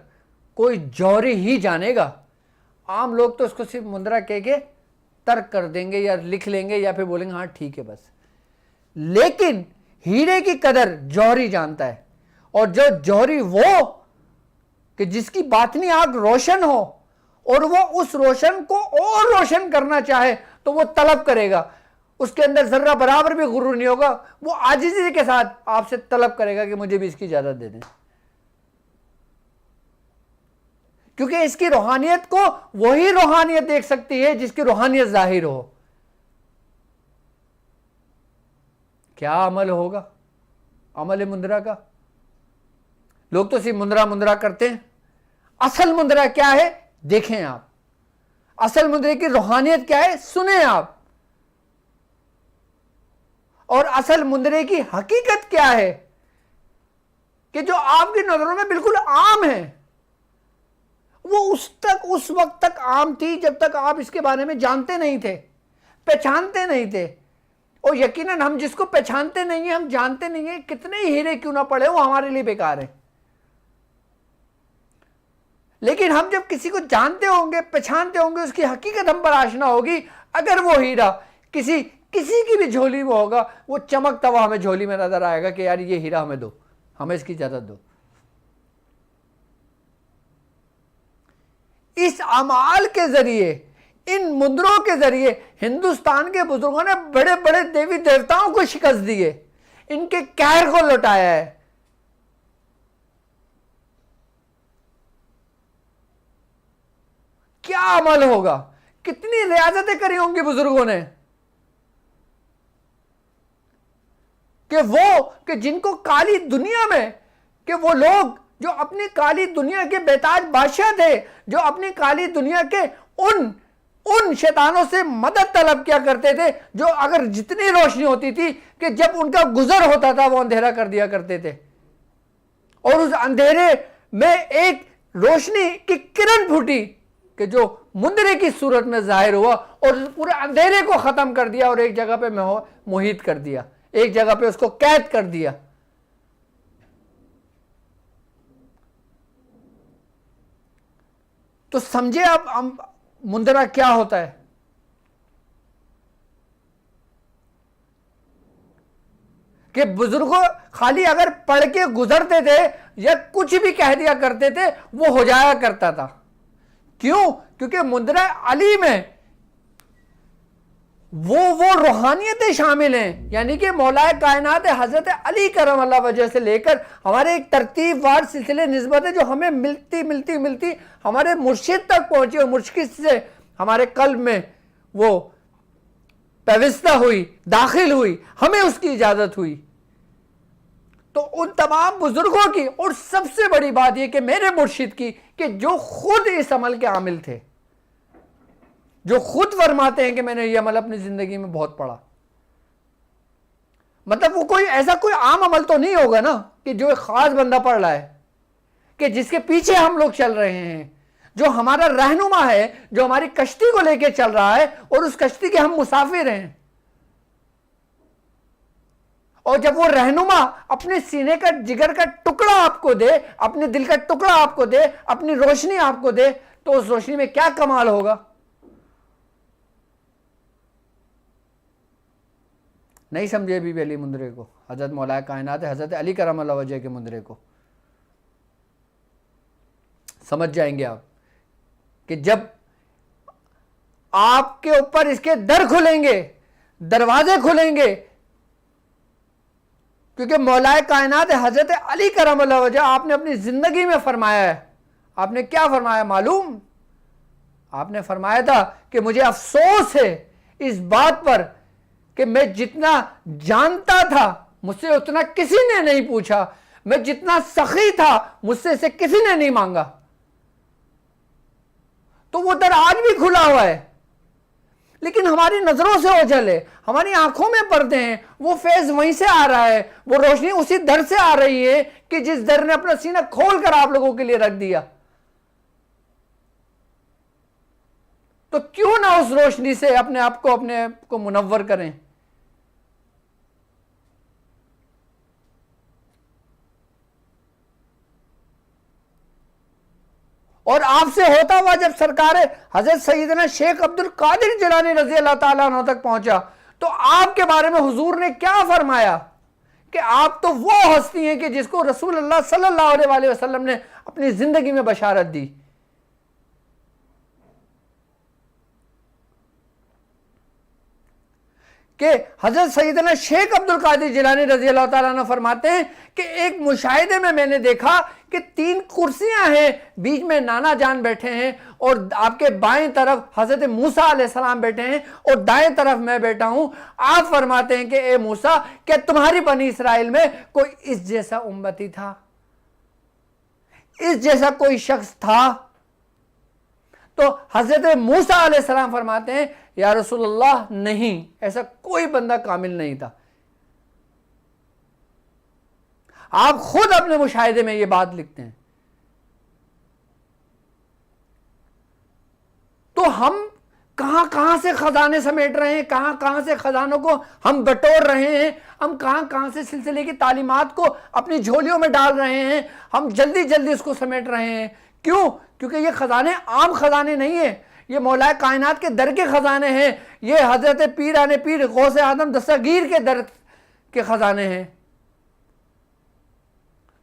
کوئی جوہری ہی جانے گا۔ عام لوگ تو اس کو صرف مندرہ کہہ کے ترک کر دیں گے، یا لکھ لیں گے، یا پھر بولیں گے ہاں ٹھیک ہے بس۔ لیکن ہیرے کی قدر جوہری جانتا ہے، اور جو جوہری وہ کہ جس کی باطنی آنکھ روشن ہو، اور وہ اس روشن کو اور روشن کرنا چاہے تو وہ طلب کرے گا، اس کے اندر ذرہ برابر بھی غرور نہیں ہوگا، وہ عاجزی کے ساتھ آپ سے طلب کرے گا کہ مجھے بھی اس کی اجازت دے دیں، کیونکہ اس کی روحانیت کو وہی روحانیت دیکھ سکتی ہے جس کی روحانیت ظاہر ہو۔ کیا عمل ہوگا عمل مندرہ کا؟ لوگ تو صرف مندرہ کرتے ہیں، اصل مندرہ کیا ہے دیکھیں آپ، اصل مندرے کی روحانیت کیا ہے سنیں آپ، اور اصل مندرے کی حقیقت کیا ہے کہ جو آپ کی نظروں میں بالکل عام ہے، وہ اس وقت تک عام تھی جب تک آپ اس کے بارے میں جانتے نہیں تھے، پہچانتے نہیں تھے۔ اور یقیناً ہم جس کو پہچانتے نہیں ہیں، ہم جانتے نہیں ہیں، کتنے ہی ہیرے کیوں نہ پڑے وہ ہمارے لیے بیکار ہیں۔ لیکن ہم جب کسی کو جانتے ہوں گے، پہچانتے ہوں گے، اس کی حقیقت ہم پر آشنا ہوگی، اگر وہ ہیرا کسی کی بھی جھولی میں ہوگا، وہ چمکتا ہوا ہمیں جھولی میں نظر آئے گا کہ یار یہ ہیرا ہمیں دو، ہمیں اس کی اجازت دو۔ اس اعمال کے ذریعے، ان مندروں کے ذریعے ہندوستان کے بزرگوں نے بڑے بڑے دیوی دیوتاؤں کو شکست دی ہے، ان کے قہر کو لوٹایا ہے۔ کیا عمل ہوگا، کتنی ریاضتیں کری ہوں گی بزرگوں نے، کہ جن کو کالی دنیا میں، کہ وہ لوگ جو اپنی کالی دنیا کے بیتاج بادشاہ تھے، جو اپنی کالی دنیا کے ان شیطانوں سے مدد طلب کیا کرتے تھے، جو اگر جتنی روشنی ہوتی تھی کہ جب ان کا گزر ہوتا تھا وہ اندھیرا کر دیا کرتے تھے، اور اس اندھیرے میں ایک روشنی کی کرن پھوٹی کہ جو مندرے کی صورت میں ظاہر ہوا، اور پورے اندھیرے کو ختم کر دیا، اور ایک جگہ پہ محیط کر دیا، ایک جگہ پہ اس کو قید کر دیا۔ تو سمجھے اب مندرہ کیا ہوتا ہے؟ کہ بزرگوں خالی اگر پڑھ کے گزرتے تھے یا کچھ بھی کہہ دیا کرتے تھے وہ ہو جایا کرتا تھا۔ کیوں؟ کیونکہ مندرہ علی میں وہ روحانیتیں شامل ہیں، یعنی کہ مولا کائنات حضرت علی کرم اللہ وجہ سے لے کر ہمارے ایک ترتیب وار سلسلے نسبت ہے جو ہمیں ملتی ہمارے مرشد تک پہنچی، اور مرشد سے ہمارے قلب میں وہ پیوستہ ہوئی، داخل ہوئی، ہمیں اس کی اجازت ہوئی۔ تو ان تمام بزرگوں کی، اور سب سے بڑی بات یہ کہ میرے مرشد کی، کہ جو خود اس عمل کے عامل تھے، جو خود فرماتے ہیں کہ میں نے یہ عمل اپنی زندگی میں بہت پڑھا۔ مطلب وہ ایسا کوئی عام عمل تو نہیں ہوگا نا کہ جو ایک خاص بندہ پڑھ رہا ہے، کہ جس کے پیچھے ہم لوگ چل رہے ہیں، جو ہمارا رہنما ہے، جو ہماری کشتی کو لے کے چل رہا ہے، اور اس کشتی کے ہم مسافر ہیں۔ اور جب وہ رہنما اپنے سینے کا جگر کا ٹکڑا آپ کو دے، اپنے دل کا ٹکڑا آپ کو دے، اپنی روشنی آپ کو دے، تو اس روشنی میں کیا کمال ہوگا؟ نہیں سمجھے بی بی علی مندرے کو، حضرت مولا کائنات حضرت علی کرم اللہ وجہ کے مندرے کو؟ سمجھ جائیں گے آپ کہ جب آپ کے اوپر اس کے در کھلیں گے، دروازے کھلیں گے، کیونکہ مولا کائنات حضرت علی کرم اللہ وجہ آپ نے اپنی زندگی میں فرمایا ہے۔ آپ نے کیا فرمایا معلوم؟ آپ نے فرمایا تھا کہ مجھے افسوس ہے اس بات پر کہ میں جتنا جانتا تھا مجھ سے اتنا کسی نے نہیں پوچھا، میں جتنا سخی تھا مجھ سے اسے کسی نے نہیں مانگا۔ تو وہ در آج بھی کھلا ہوا ہے، لیکن ہماری نظروں سے اوجھل ہے، ہماری آنکھوں میں پردے ہیں۔ وہ فیض وہیں سے آ رہا ہے، وہ روشنی اسی در سے آ رہی ہے کہ جس در نے اپنا سینہ کھول کر آپ لوگوں کے لیے رکھ دیا۔ تو کیوں نہ اس روشنی سے اپنے آپ کو منور کریں؟ اور آپ سے ہوتا ہوا جب سرکار حضرت سیدنا شیخ عبد القادر جیلانی رضی اللہ تعالیٰ عنہ تک پہنچا، تو آپ کے بارے میں حضور نے کیا فرمایا کہ آپ تو وہ ہستی ہیں کہ جس کو رسول اللہ صلی اللہ علیہ وآلہ وسلم نے اپنی زندگی میں بشارت دی۔ کہ حضرت سیدنا شیخ عبد القادر جیلانی رضی اللہ تعالیٰ عنہ فرماتے ہیں کہ ایک مشاہدے میں نے دیکھا کہ 3 کرسیاں ہیں، بیچ میں نانا جان بیٹھے ہیں، اور آپ کے بائیں طرف حضرت موسیٰ علیہ السلام بیٹھے ہیں، اور دائیں طرف میں بیٹھا ہوں۔ آپ فرماتے ہیں کہ اے موسیٰ، کیا تمہاری بنی اسرائیل میں کوئی اس جیسا امتی تھا، اس جیسا کوئی شخص تھا؟ تو حضرت موسیٰ علیہ السلام فرماتے ہیں یا رسول اللہ نہیں، ایسا کوئی بندہ کامل نہیں تھا۔ آپ خود اپنے مشاہدے میں یہ بات لکھتے ہیں۔ تو ہم کہاں سے خزانے سمیٹ رہے ہیں، کہاں سے خزانوں کو ہم بٹور رہے ہیں، ہم کہاں سے سلسلے کی تعلیمات کو اپنی جھولیوں میں ڈال رہے ہیں، ہم جلدی اس کو سمیٹ رہے ہیں۔ کیوں؟ کیونکہ یہ خزانے عام خزانے نہیں ہیں، یہ مولا کائنات کے در کے خزانے ہیں، یہ حضرت پیران پیر غوث اعظم دستگیر کے در کے خزانے ہیں،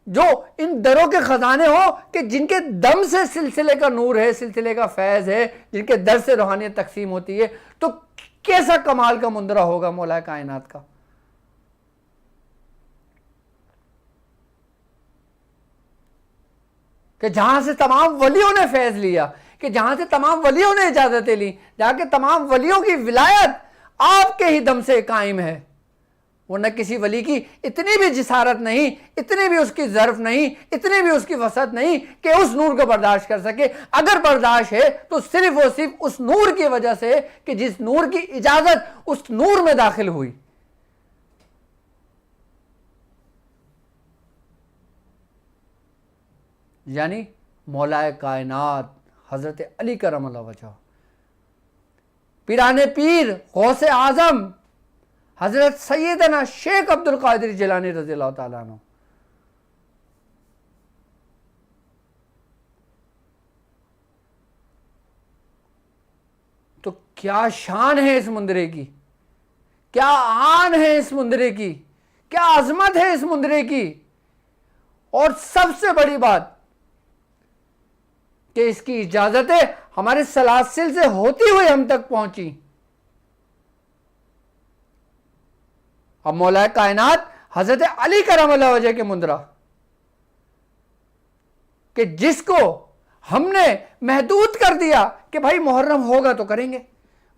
جو ان دروں کے خزانے ہو کہ جن کے دم سے سلسلے کا نور ہے، سلسلے کا فیض ہے، جن کے در سے روحانیت تقسیم ہوتی ہے۔ تو کیسا کمال کا مندرہ ہوگا مولا کائنات کا؟ کہ جہاں سے تمام ولیوں نے فیض لیا، کہ جہاں سے تمام ولیوں نے اجازتیں لی، جہاں کے تمام ولیوں کی ولایت آپ کے ہی دم سے قائم ہے، ورنہ کسی ولی کی اتنی بھی جسارت نہیں، اتنی بھی اس کی ظرف نہیں، اتنی بھی اس کی وسعت نہیں کہ اس نور کو برداشت کر سکے۔ اگر برداشت ہے تو صرف اور صرف اس نور کی وجہ سے کہ جس نور کی اجازت اس نور میں داخل ہوئی۔ یعنی مولا کائنات حضرت علی کرم اللہ وجہ، پیران پیر غوث اعظم حضرت سیدنا شیخ عبد القادر جیلانی رضی اللہ تعالیٰ عنہ۔ تو کیا شان ہے اس مندرے کی، کیا آن ہے اس مندرے کی، کیا عظمت ہے اس مندرے کی۔ اور سب سے بڑی بات کہ اس کی اجازتیں ہمارے سلاسل سے ہوتی ہوئی ہم تک پہنچی۔ اب مولا کائنات حضرت علی کرم اللہ وجہ کے مندرہ کہ جس کو ہم نے محدود کر دیا کہ بھائی محرم ہوگا تو کریں گے،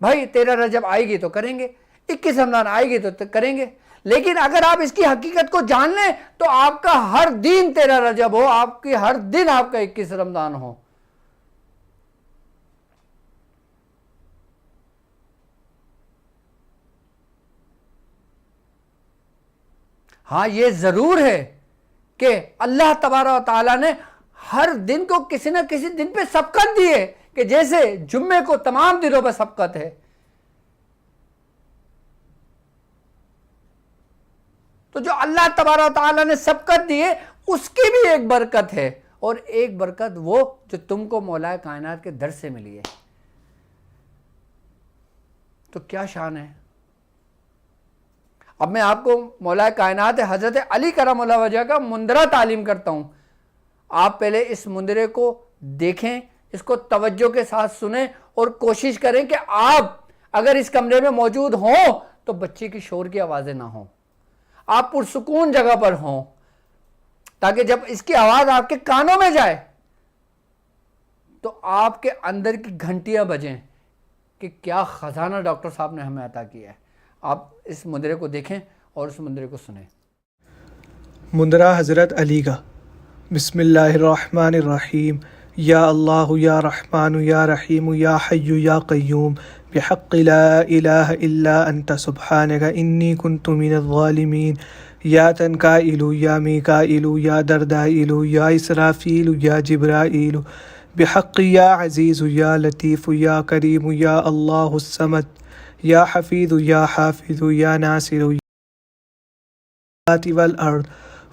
بھائی 13 رجب آئے گی تو کریں گے، 21 رمضان آئے گی تو کریں گے، لیکن اگر آپ اس کی حقیقت کو جان لیں تو آپ کا ہر دن 13 رجب ہو، آپ کی ہر دن آپ کا 21 رمضان ہو۔ ہاں یہ ضرور ہے کہ اللہ تبارک و تعالیٰ نے ہر دن کو کسی نہ کسی دن پہ سبقت دی ہے، کہ جیسے جمعے کو تمام دنوں پہ سبقت ہے، تو جو اللہ تبارک و تعالیٰ نے سبقت دی ہے اس کی بھی ایک برکت ہے، اور ایک برکت وہ جو تم کو مولا کائنات کے در سے ملی ہے۔ تو کیا شان ہے۔ اب میں آپ کو مولا کائنات حضرت علی کرم اللہ وجہ کا مندرہ تعلیم کرتا ہوں، آپ پہلے اس مندرے کو دیکھیں، اس کو توجہ کے ساتھ سنیں، اور کوشش کریں کہ آپ اگر اس کمرے میں موجود ہوں تو بچے کی شور کی آوازیں نہ ہوں، آپ پرسکون جگہ پر ہوں، تاکہ جب اس کی آواز آپ کے کانوں میں جائے تو آپ کے اندر کی گھنٹیاں بجیں کہ کیا خزانہ ڈاکٹر صاحب نے ہمیں عطا کیا ہے۔ آپ اس مندرے کو دیکھیں اور اس مندرے کو سنیں۔ مندرہ حضرت علی کا۔ بسم اللہ الرحمن الرحیم۔ یا اللہ یا رحمان یا رحیم یا حی یا قیوم بحق لا الہ الا انت سبحانک انی کنت من الظالمین۔ یا تنکائل یا میکائل یا دردائل یا اسرافیل یا جبرائیل بحق یا عزیز یا لطیف یا کریم یا اللہ الصمد یا حفیظ یا حافظ یا ناصر والارض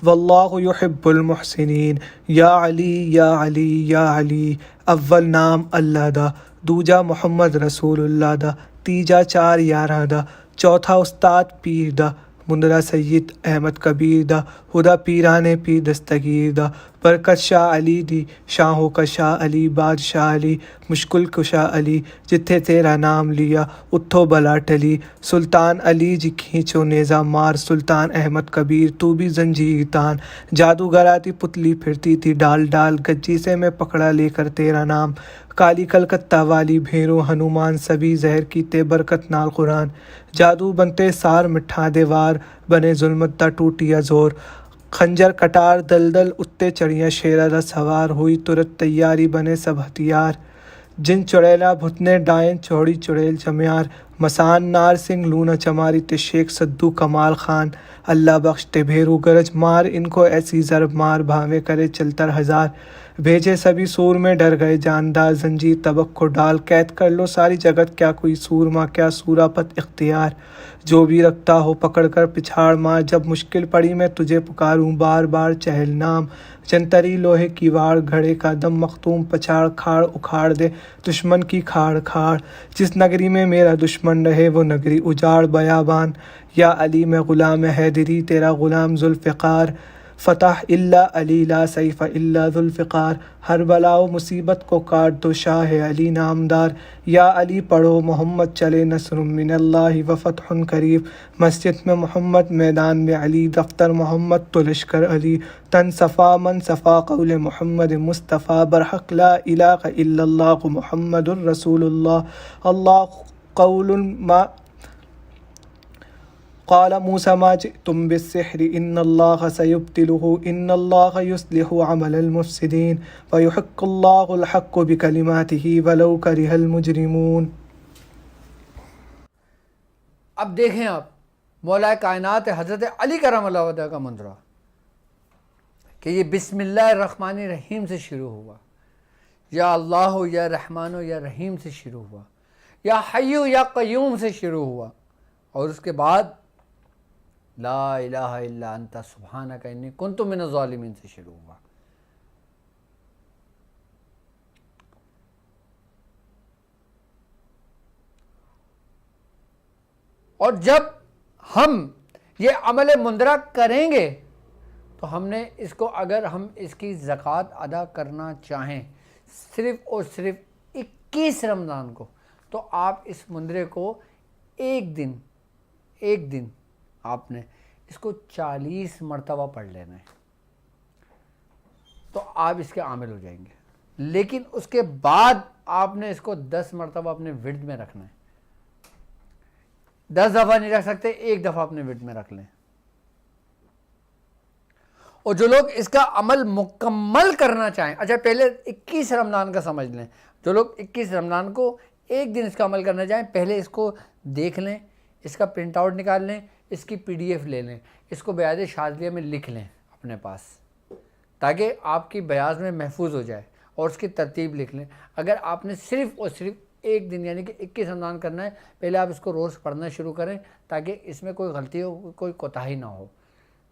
واللہ یحب المحسنین۔ یا علی یا علی یا علی۔ اول نام اللہ دا، دوجا محمد رسول اللہ دا، تیجا 4/11 دا، چوتھا استاد پیر دا، مندرہ سید احمد کبیر دا، خدا پیرانے پیر دستگیر دا، برکت شاہ علی دی، شاہوں کا شاہ علی، بادشاہ علی، مشکل کشا علی، جتھے تیرا نام لیا اتھو بلا ٹلی، سلطان علی جی کھینچو نیزہ مار، سلطان احمد کبیر تو بھی زنجیر تان، جادوگر آتی پتلی پھرتی تھی ڈال ڈال، گجی سے میں پکڑا لے کر تیرا نام، کالی کلکتہ والی بھیرو ہنومان، سبھی زہر کیتے برکت نال قرآن، جادو بنتے سار مٹھا دیوار، بنے ظلمت دا ٹوٹیا زور، خنجر کٹار دلدل اتے چڑیاں شیرہ دا سوار، ہوئی ترت تیاری بنے سب ہتھیار، جن چڑیلا بھتنے ڈائن چوڑی چڑیل چمیار، مسان نار سنگھ لونا چماری تے شیخ سدو کمال خان، اللہ بخشتے بھیرو گرج مار، ان کو ایسی ضرب مار بھاوے کرے چلتر ہزار، بھیجے سبھی سور میں ڈر گئے جاندار، زنجیر طبق کو ڈال قید کر لو ساری جگت، کیا کوئی سورما کیا سوراپت اختیار، جو بھی رکھتا ہو پکڑ کر پچھاڑ مار، جب مشکل پڑی میں تجھے پکاروں بار بار چہل نام، جنتری لوہے کی واڑ گھڑے کا دم مختوم پچھاڑ کھاڑ اکھاڑ دے دشمن کی کھاڑ کھاڑ، جس نگری میں میرا دشمن رہے وہ نگری اجاڑ بیابان، یا علی میں غلام حیدری تیرا غلام ذوالفقار، فتح اللہ علی لا سیف اللہ ذوالفقار، ہر بلا و مصیبت کو کاٹ دو شاہ علی نامدار، یا علی پڑھو محمد چلے نصر من اللہ و فتح قریب، مسجد میں محمد میدان میں علی، دفتر محمد تو لشکر علی، تن صفا من صفا قول محمد مصطفیٰ، برحق لا الہ الا اللہ محمد الرسول اللہ، اللہ قول ما قال موسیٰ ما جئتم بالسحر ان اللہ سیبطلہ ان اللہ یصلح عمل المفسدین ویحق اللہ الحق بکلماتہ ولو کرہ المجرمون۔ اب دیکھیں آپ مولا کائنات حضرت علی کرم اللہ وجہ کا مندرہ کہ یہ بسم اللہ الرحمن الرحیم سے شروع ہوا، یا اللہ یا رحمان یا رحیم سے شروع ہوا، یا حی یا قیوم سے شروع ہوا، اور اس کے بعد لا الہ الا انت سبحانک انی کنت من الظالمین سے شروع ہوا۔ اور جب ہم یہ عمل مندرہ کریں گے تو ہم نے اس کو، اگر ہم اس کی زکوٰۃ ادا کرنا چاہیں صرف اور صرف 21 رمضان کو، تو آپ اس مندرے کو ایک دن آپ نے اس کو 40 مرتبہ پڑھ لینا ہے تو آپ اس کے عامل ہو جائیں گے. لیکن اس کے بعد آپ نے اس کو 10 مرتبہ اپنے ورد میں رکھنا ہے. 10 دفعہ نہیں رکھ سکتے, 1 دفعہ اپنے ورد میں رکھ لیں. اور جو لوگ اس کا عمل مکمل کرنا چاہیں, اچھا پہلے 21 رمضان کا سمجھ لیں, جو لوگ 21 رمضان کو ایک دن اس کا عمل کرنا چاہیں, پہلے اس کو دیکھ لیں, اس کا پرنٹ آؤٹ نکال لیں, اس کی PDF لے لیں, اس کو بیاض شاذلیہ میں لکھ لیں اپنے پاس, تاکہ آپ کی بیاض میں محفوظ ہو جائے, اور اس کی ترتیب لکھ لیں. اگر آپ نے صرف اور صرف ایک دن یعنی کہ 21 رمضان کرنا ہے, پہلے آپ اس کو روز پڑھنا شروع کریں تاکہ اس میں کوئی غلطی ہو, کوئی کوتاہی نہ ہو,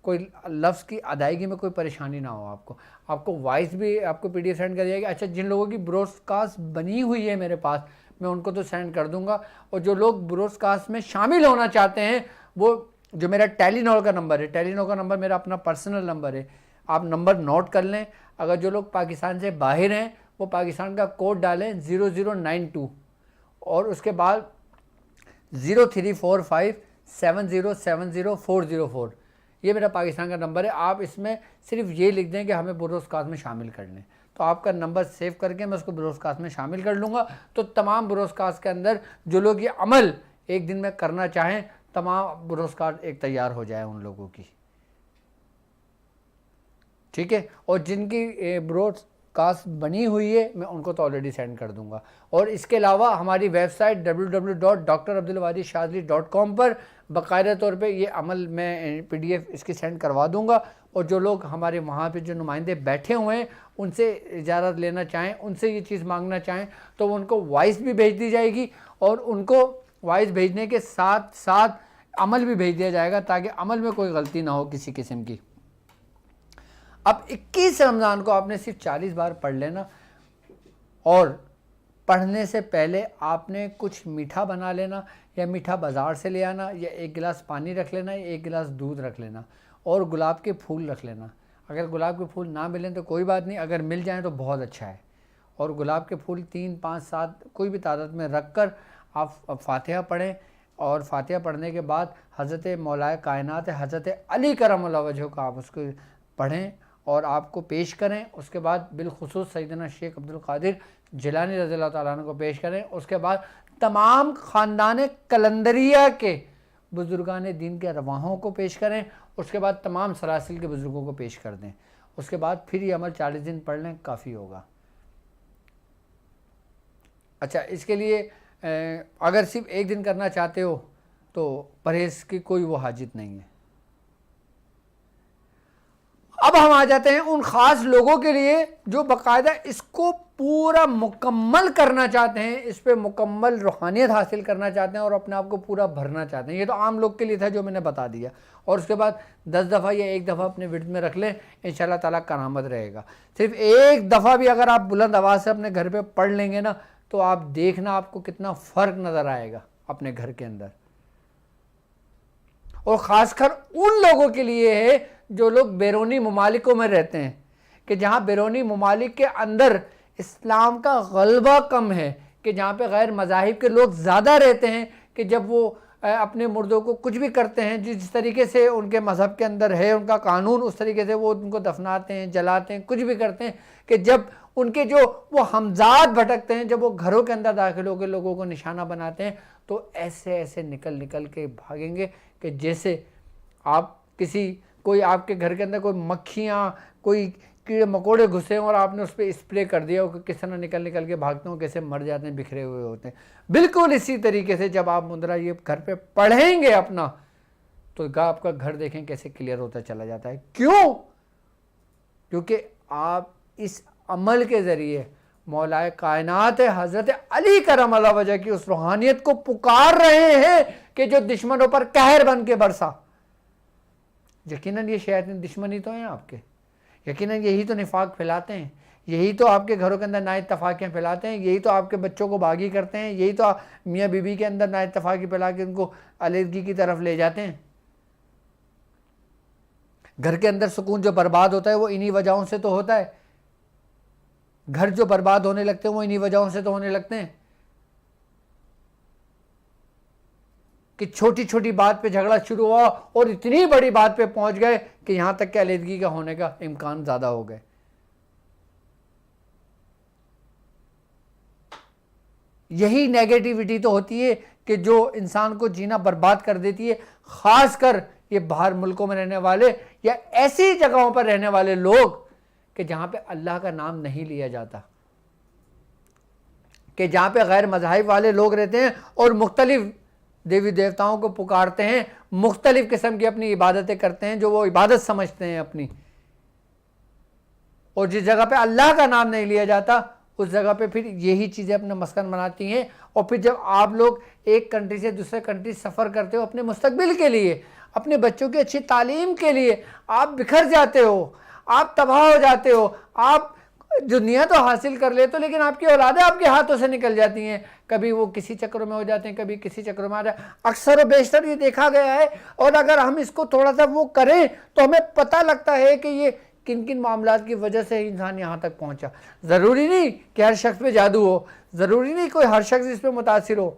کوئی لفظ کی ادائیگی میں کوئی پریشانی نہ ہو. آپ کو وائس بھی آپ کو PDF سینڈ کر دیا گیا. اچھا جن لوگوں کی براڈ کاسٹ بنی ہوئی ہے میرے پاس, میں ان کو تو سینڈ کر دوں گا, اور جو لوگ براڈ کاسٹ میں شامل ہونا چاہتے ہیں, وہ جو میرا ٹیلی نو کا نمبر ہے, ٹیلی نو کا نمبر میرا اپنا پرسنل نمبر ہے, آپ نمبر نوٹ کر لیں. اگر جو لوگ پاکستان سے باہر ہیں وہ پاکستان کا کوڈ ڈالیں 0092, اور اس کے بعد 034570700404, یہ میرا پاکستان کا نمبر ہے. آپ اس میں صرف یہ لکھ دیں کہ ہمیں براڈ کاسٹ میں شامل کر لیں, تو آپ کا نمبر سیو کر کے میں اس کو براڈ کاسٹ میں شامل کر لوں گا. تو تمام براڈ کاسٹ کے اندر جو لوگ یہ عمل ایک دن میں کرنا چاہیں, تمام براڈ کاسٹ ایک تیار ہو جائے ان لوگوں کی, ٹھیک ہے. اور جن کی براڈ کاسٹ بنی ہوئی ہے میں ان کو تو آلریڈی سینڈ کر دوں گا. اور اس کے علاوہ ہماری ویب سائٹ www.drabdulwari.com پر باقاعدہ طور پہ یہ عمل میں PDF اس کی سینڈ کروا دوں گا. اور جو لوگ ہمارے وہاں پہ جو نمائندے بیٹھے ہوئے ہیں ان سے اجازت لینا چاہیں, ان سے یہ چیز مانگنا چاہیں, تو وہ ان کو وائس بھی بھیج دی جائے گی, اور ان کو وائس بھیجنے کے ساتھ ساتھ عمل بھی بھیج دیا جائے گا تاکہ عمل میں کوئی غلطی نہ ہو کسی قسم کی. اب 21 رمضان کو آپ نے صرف 40 بار پڑھ لینا, اور پڑھنے سے پہلے آپ نے کچھ میٹھا بنا لینا, یا میٹھا بازار سے لے آنا, یا 1 گلاس پانی رکھ لینا, یا 1 گلاس دودھ رکھ لینا, اور گلاب کے پھول رکھ لینا. اگر گلاب کے پھول نہ ملیں تو کوئی بات نہیں, اگر مل جائیں تو بہت اچھا ہے. اور گلاب کے پھول 3 5 7 کوئی بھی تعداد میں رکھ کر آپ فاتحہ پڑھیں, اور فاتحہ پڑھنے کے بعد حضرت مولا کائنات حضرت علی کرم اللہ وجہہ کا آپ اس کو پڑھیں اور آپ کو پیش کریں. اس کے بعد بالخصوص سیدنا شیخ عبد القادر جیلانی رضی اللہ تعالیٰ عنہ کو پیش کریں. اس کے بعد تمام خاندان کلندریہ کے بزرگان دین کے رواحوں کو پیش کریں. اس کے بعد تمام سلاسل کے بزرگوں کو پیش کر دیں. اس کے بعد پھر یہ عمل 40 دن پڑھ لیں, کافی ہوگا. اچھا اس کے لیے اگر صرف ایک دن کرنا چاہتے ہو تو پرہیز کی کوئی وہ حاجت نہیں ہے. اب ہم آ جاتے ہیں ان خاص لوگوں کے لیے جو باقاعدہ اس کو پورا مکمل کرنا چاہتے ہیں, اس پہ مکمل روحانیت حاصل کرنا چاہتے ہیں اور اپنے آپ کو پورا بھرنا چاہتے ہیں. یہ تو عام لوگ کے لیے تھا جو میں نے بتا دیا. اور اس کے بعد 10 دفعہ یا 1 دفعہ اپنے ورد میں رکھ لیں, انشاءاللہ تعالیٰ کرامت رہے گا. صرف 1 دفعہ بھی اگر آپ بلند آواز سے اپنے گھر پہ پڑھ لیں گے نا, تو آپ دیکھنا آپ کو کتنا فرق نظر آئے گا اپنے گھر کے اندر. اور خاص کر ان لوگوں کے لیے ہے جو لوگ بیرونی ممالکوں میں رہتے ہیں, کہ جہاں بیرونی ممالک کے اندر اسلام کا غلبہ کم ہے, کہ جہاں پہ غیر مذاہب کے لوگ زیادہ رہتے ہیں, کہ جب وہ اپنے مردوں کو کچھ بھی کرتے ہیں جس طریقے سے ان کے مذہب کے اندر ہے ان کا قانون, اس طریقے سے وہ ان کو دفناتے ہیں, جلاتے ہیں, کچھ بھی کرتے ہیں. کہ جب ان کے جو وہ ہمزاد بھٹکتے ہیں, جب وہ گھروں کے اندر داخل ہو کے لوگوں کو نشانہ بناتے ہیں, تو ایسے ایسے نکل کے بھاگیں گے کہ جیسے آپ کوئی آپ کے گھر کے اندر کوئی مکھیاں کوئی کیڑے مکوڑے گھسے اور آپ نے اس پہ اسپرے کر دیا ہو, کس طرح نکل کے بھاگتے ہوں, کیسے مر جاتے ہیں, بکھرے ہوئے ہوتے ہیں. بالکل اسی طریقے سے جب آپ مندرہ یہ گھر پہ پڑھیں گے اپنا, تو آپ کا گھر دیکھیں کیسے کلیئر ہوتا چلا جاتا ہے. کیوں؟ کیونکہ آپ اس عمل کے ذریعے مولا کائنات حضرت علی کرم اللہ وجہ کی اس روحانیت کو پکار رہے ہیں کہ جو دشمنوں پر قہر بن کے برسا. یقیناً یہ شیطان دشمنی تو ہیں آپ کے, یقیناً یہی تو نفاق پھیلاتے ہیں, یہی تو آپ کے گھروں کے اندر نااتفاقیاں پھیلاتے ہیں, یہی تو آپ کے بچوں کو باغی کرتے ہیں, یہی تو میاں بیوی کے اندر نااتفاقی پھیلا کے ان کو علیحدگی کی طرف لے جاتے ہیں. گھر کے اندر سکون جو برباد ہوتا ہے وہ انہی وجہوں سے تو ہوتا ہے. گھر جو برباد ہونے لگتے ہیں وہ انہی وجہوں سے تو ہونے لگتے ہیں کہ چھوٹی چھوٹی بات پہ جھگڑا شروع ہوا اور اتنی بڑی بات پہ پہنچ گئے کہ یہاں تک کہ علیحدگی کا ہونے کا امکان زیادہ ہو گئے. یہی نیگیٹیوٹی تو ہوتی ہے کہ جو انسان کو جینا برباد کر دیتی ہے، خاص کر یہ باہر ملکوں میں رہنے والے یا ایسی جگہوں پر رہنے والے لوگ کہ جہاں پہ اللہ کا نام نہیں لیا جاتا، کہ جہاں پہ غیر مذاہب والے لوگ رہتے ہیں اور مختلف دیوی دیوتاؤں کو پکارتے ہیں، مختلف قسم کی اپنی عبادتیں کرتے ہیں جو وہ عبادت سمجھتے ہیں اپنی، اور جس جگہ پہ اللہ کا نام نہیں لیا جاتا اس جگہ پہ پھر یہی چیزیں اپنا مسکن بناتی ہیں. اور پھر جب آپ لوگ ایک کنٹری سے دوسرے کنٹری سفر کرتے ہو اپنے مستقبل کے لیے، اپنے بچوں کی اچھی تعلیم کے لیے، آپ بکھر جاتے ہو، آپ تباہ ہو جاتے ہو، آپ دنیا تو حاصل کر لیتے ہو لیکن آپ کی اولادیں آپ کے ہاتھوں سے نکل جاتی ہیں. کبھی وہ کسی چکروں میں ہو جاتے ہیں، کبھی کسی چکروں میں آ جاتے ہیں. اکثر و بیشتر یہ دیکھا گیا ہے، اور اگر ہم اس کو تھوڑا سا وہ کریں تو ہمیں پتہ لگتا ہے کہ یہ کن کن معاملات کی وجہ سے انسان یہاں تک پہنچا. ضروری نہیں کہ ہر شخص پہ جادو ہو، ضروری نہیں کوئی ہر شخص اس پہ متاثر ہو،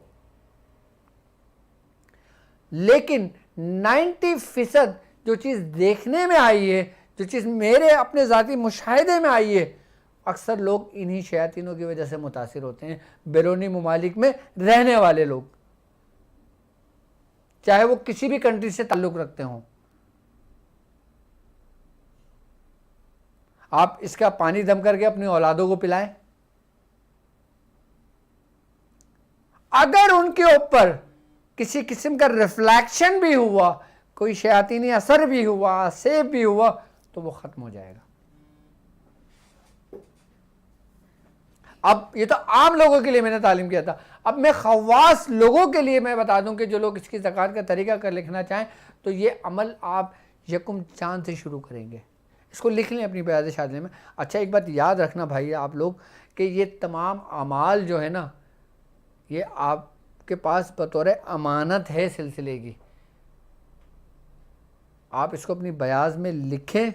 لیکن 90% جو چیز دیکھنے میں آئی ہے، جو چیز میرے اپنے ذاتی مشاہدے میں آئی ہے، اکثر لوگ انہی شیاطینوں کی وجہ سے متاثر ہوتے ہیں. بیرونی ممالک میں رہنے والے لوگ، چاہے وہ کسی بھی کنٹری سے تعلق رکھتے ہوں. آپ اس کا پانی دم کر کے اپنی اولادوں کو پلائیں، اگر ان کے اوپر کسی قسم کا ریفلیکشن بھی ہوا، کوئی شیاطینی اثر بھی ہوا، سیب بھی ہوا، تو وہ ختم ہو جائے گا. اب یہ تو عام لوگوں کے لیے میں نے تعلیم کیا تھا، اب میں خواص لوگوں کے لیے میں بتا دوں کہ جو لوگ اس کی زکوٰۃ کا طریقہ کر لکھنا چاہیں تو یہ عمل آپ یکم چاند سے شروع کریں گے. اس کو لکھ لیں اپنی بیاض شادی میں. اچھا ایک بات یاد رکھنا بھائی آپ لوگ کہ یہ تمام اعمال جو ہے نا، یہ آپ کے پاس بطور امانت ہے سلسلے کی. آپ اس کو اپنی بیاض میں لکھیں،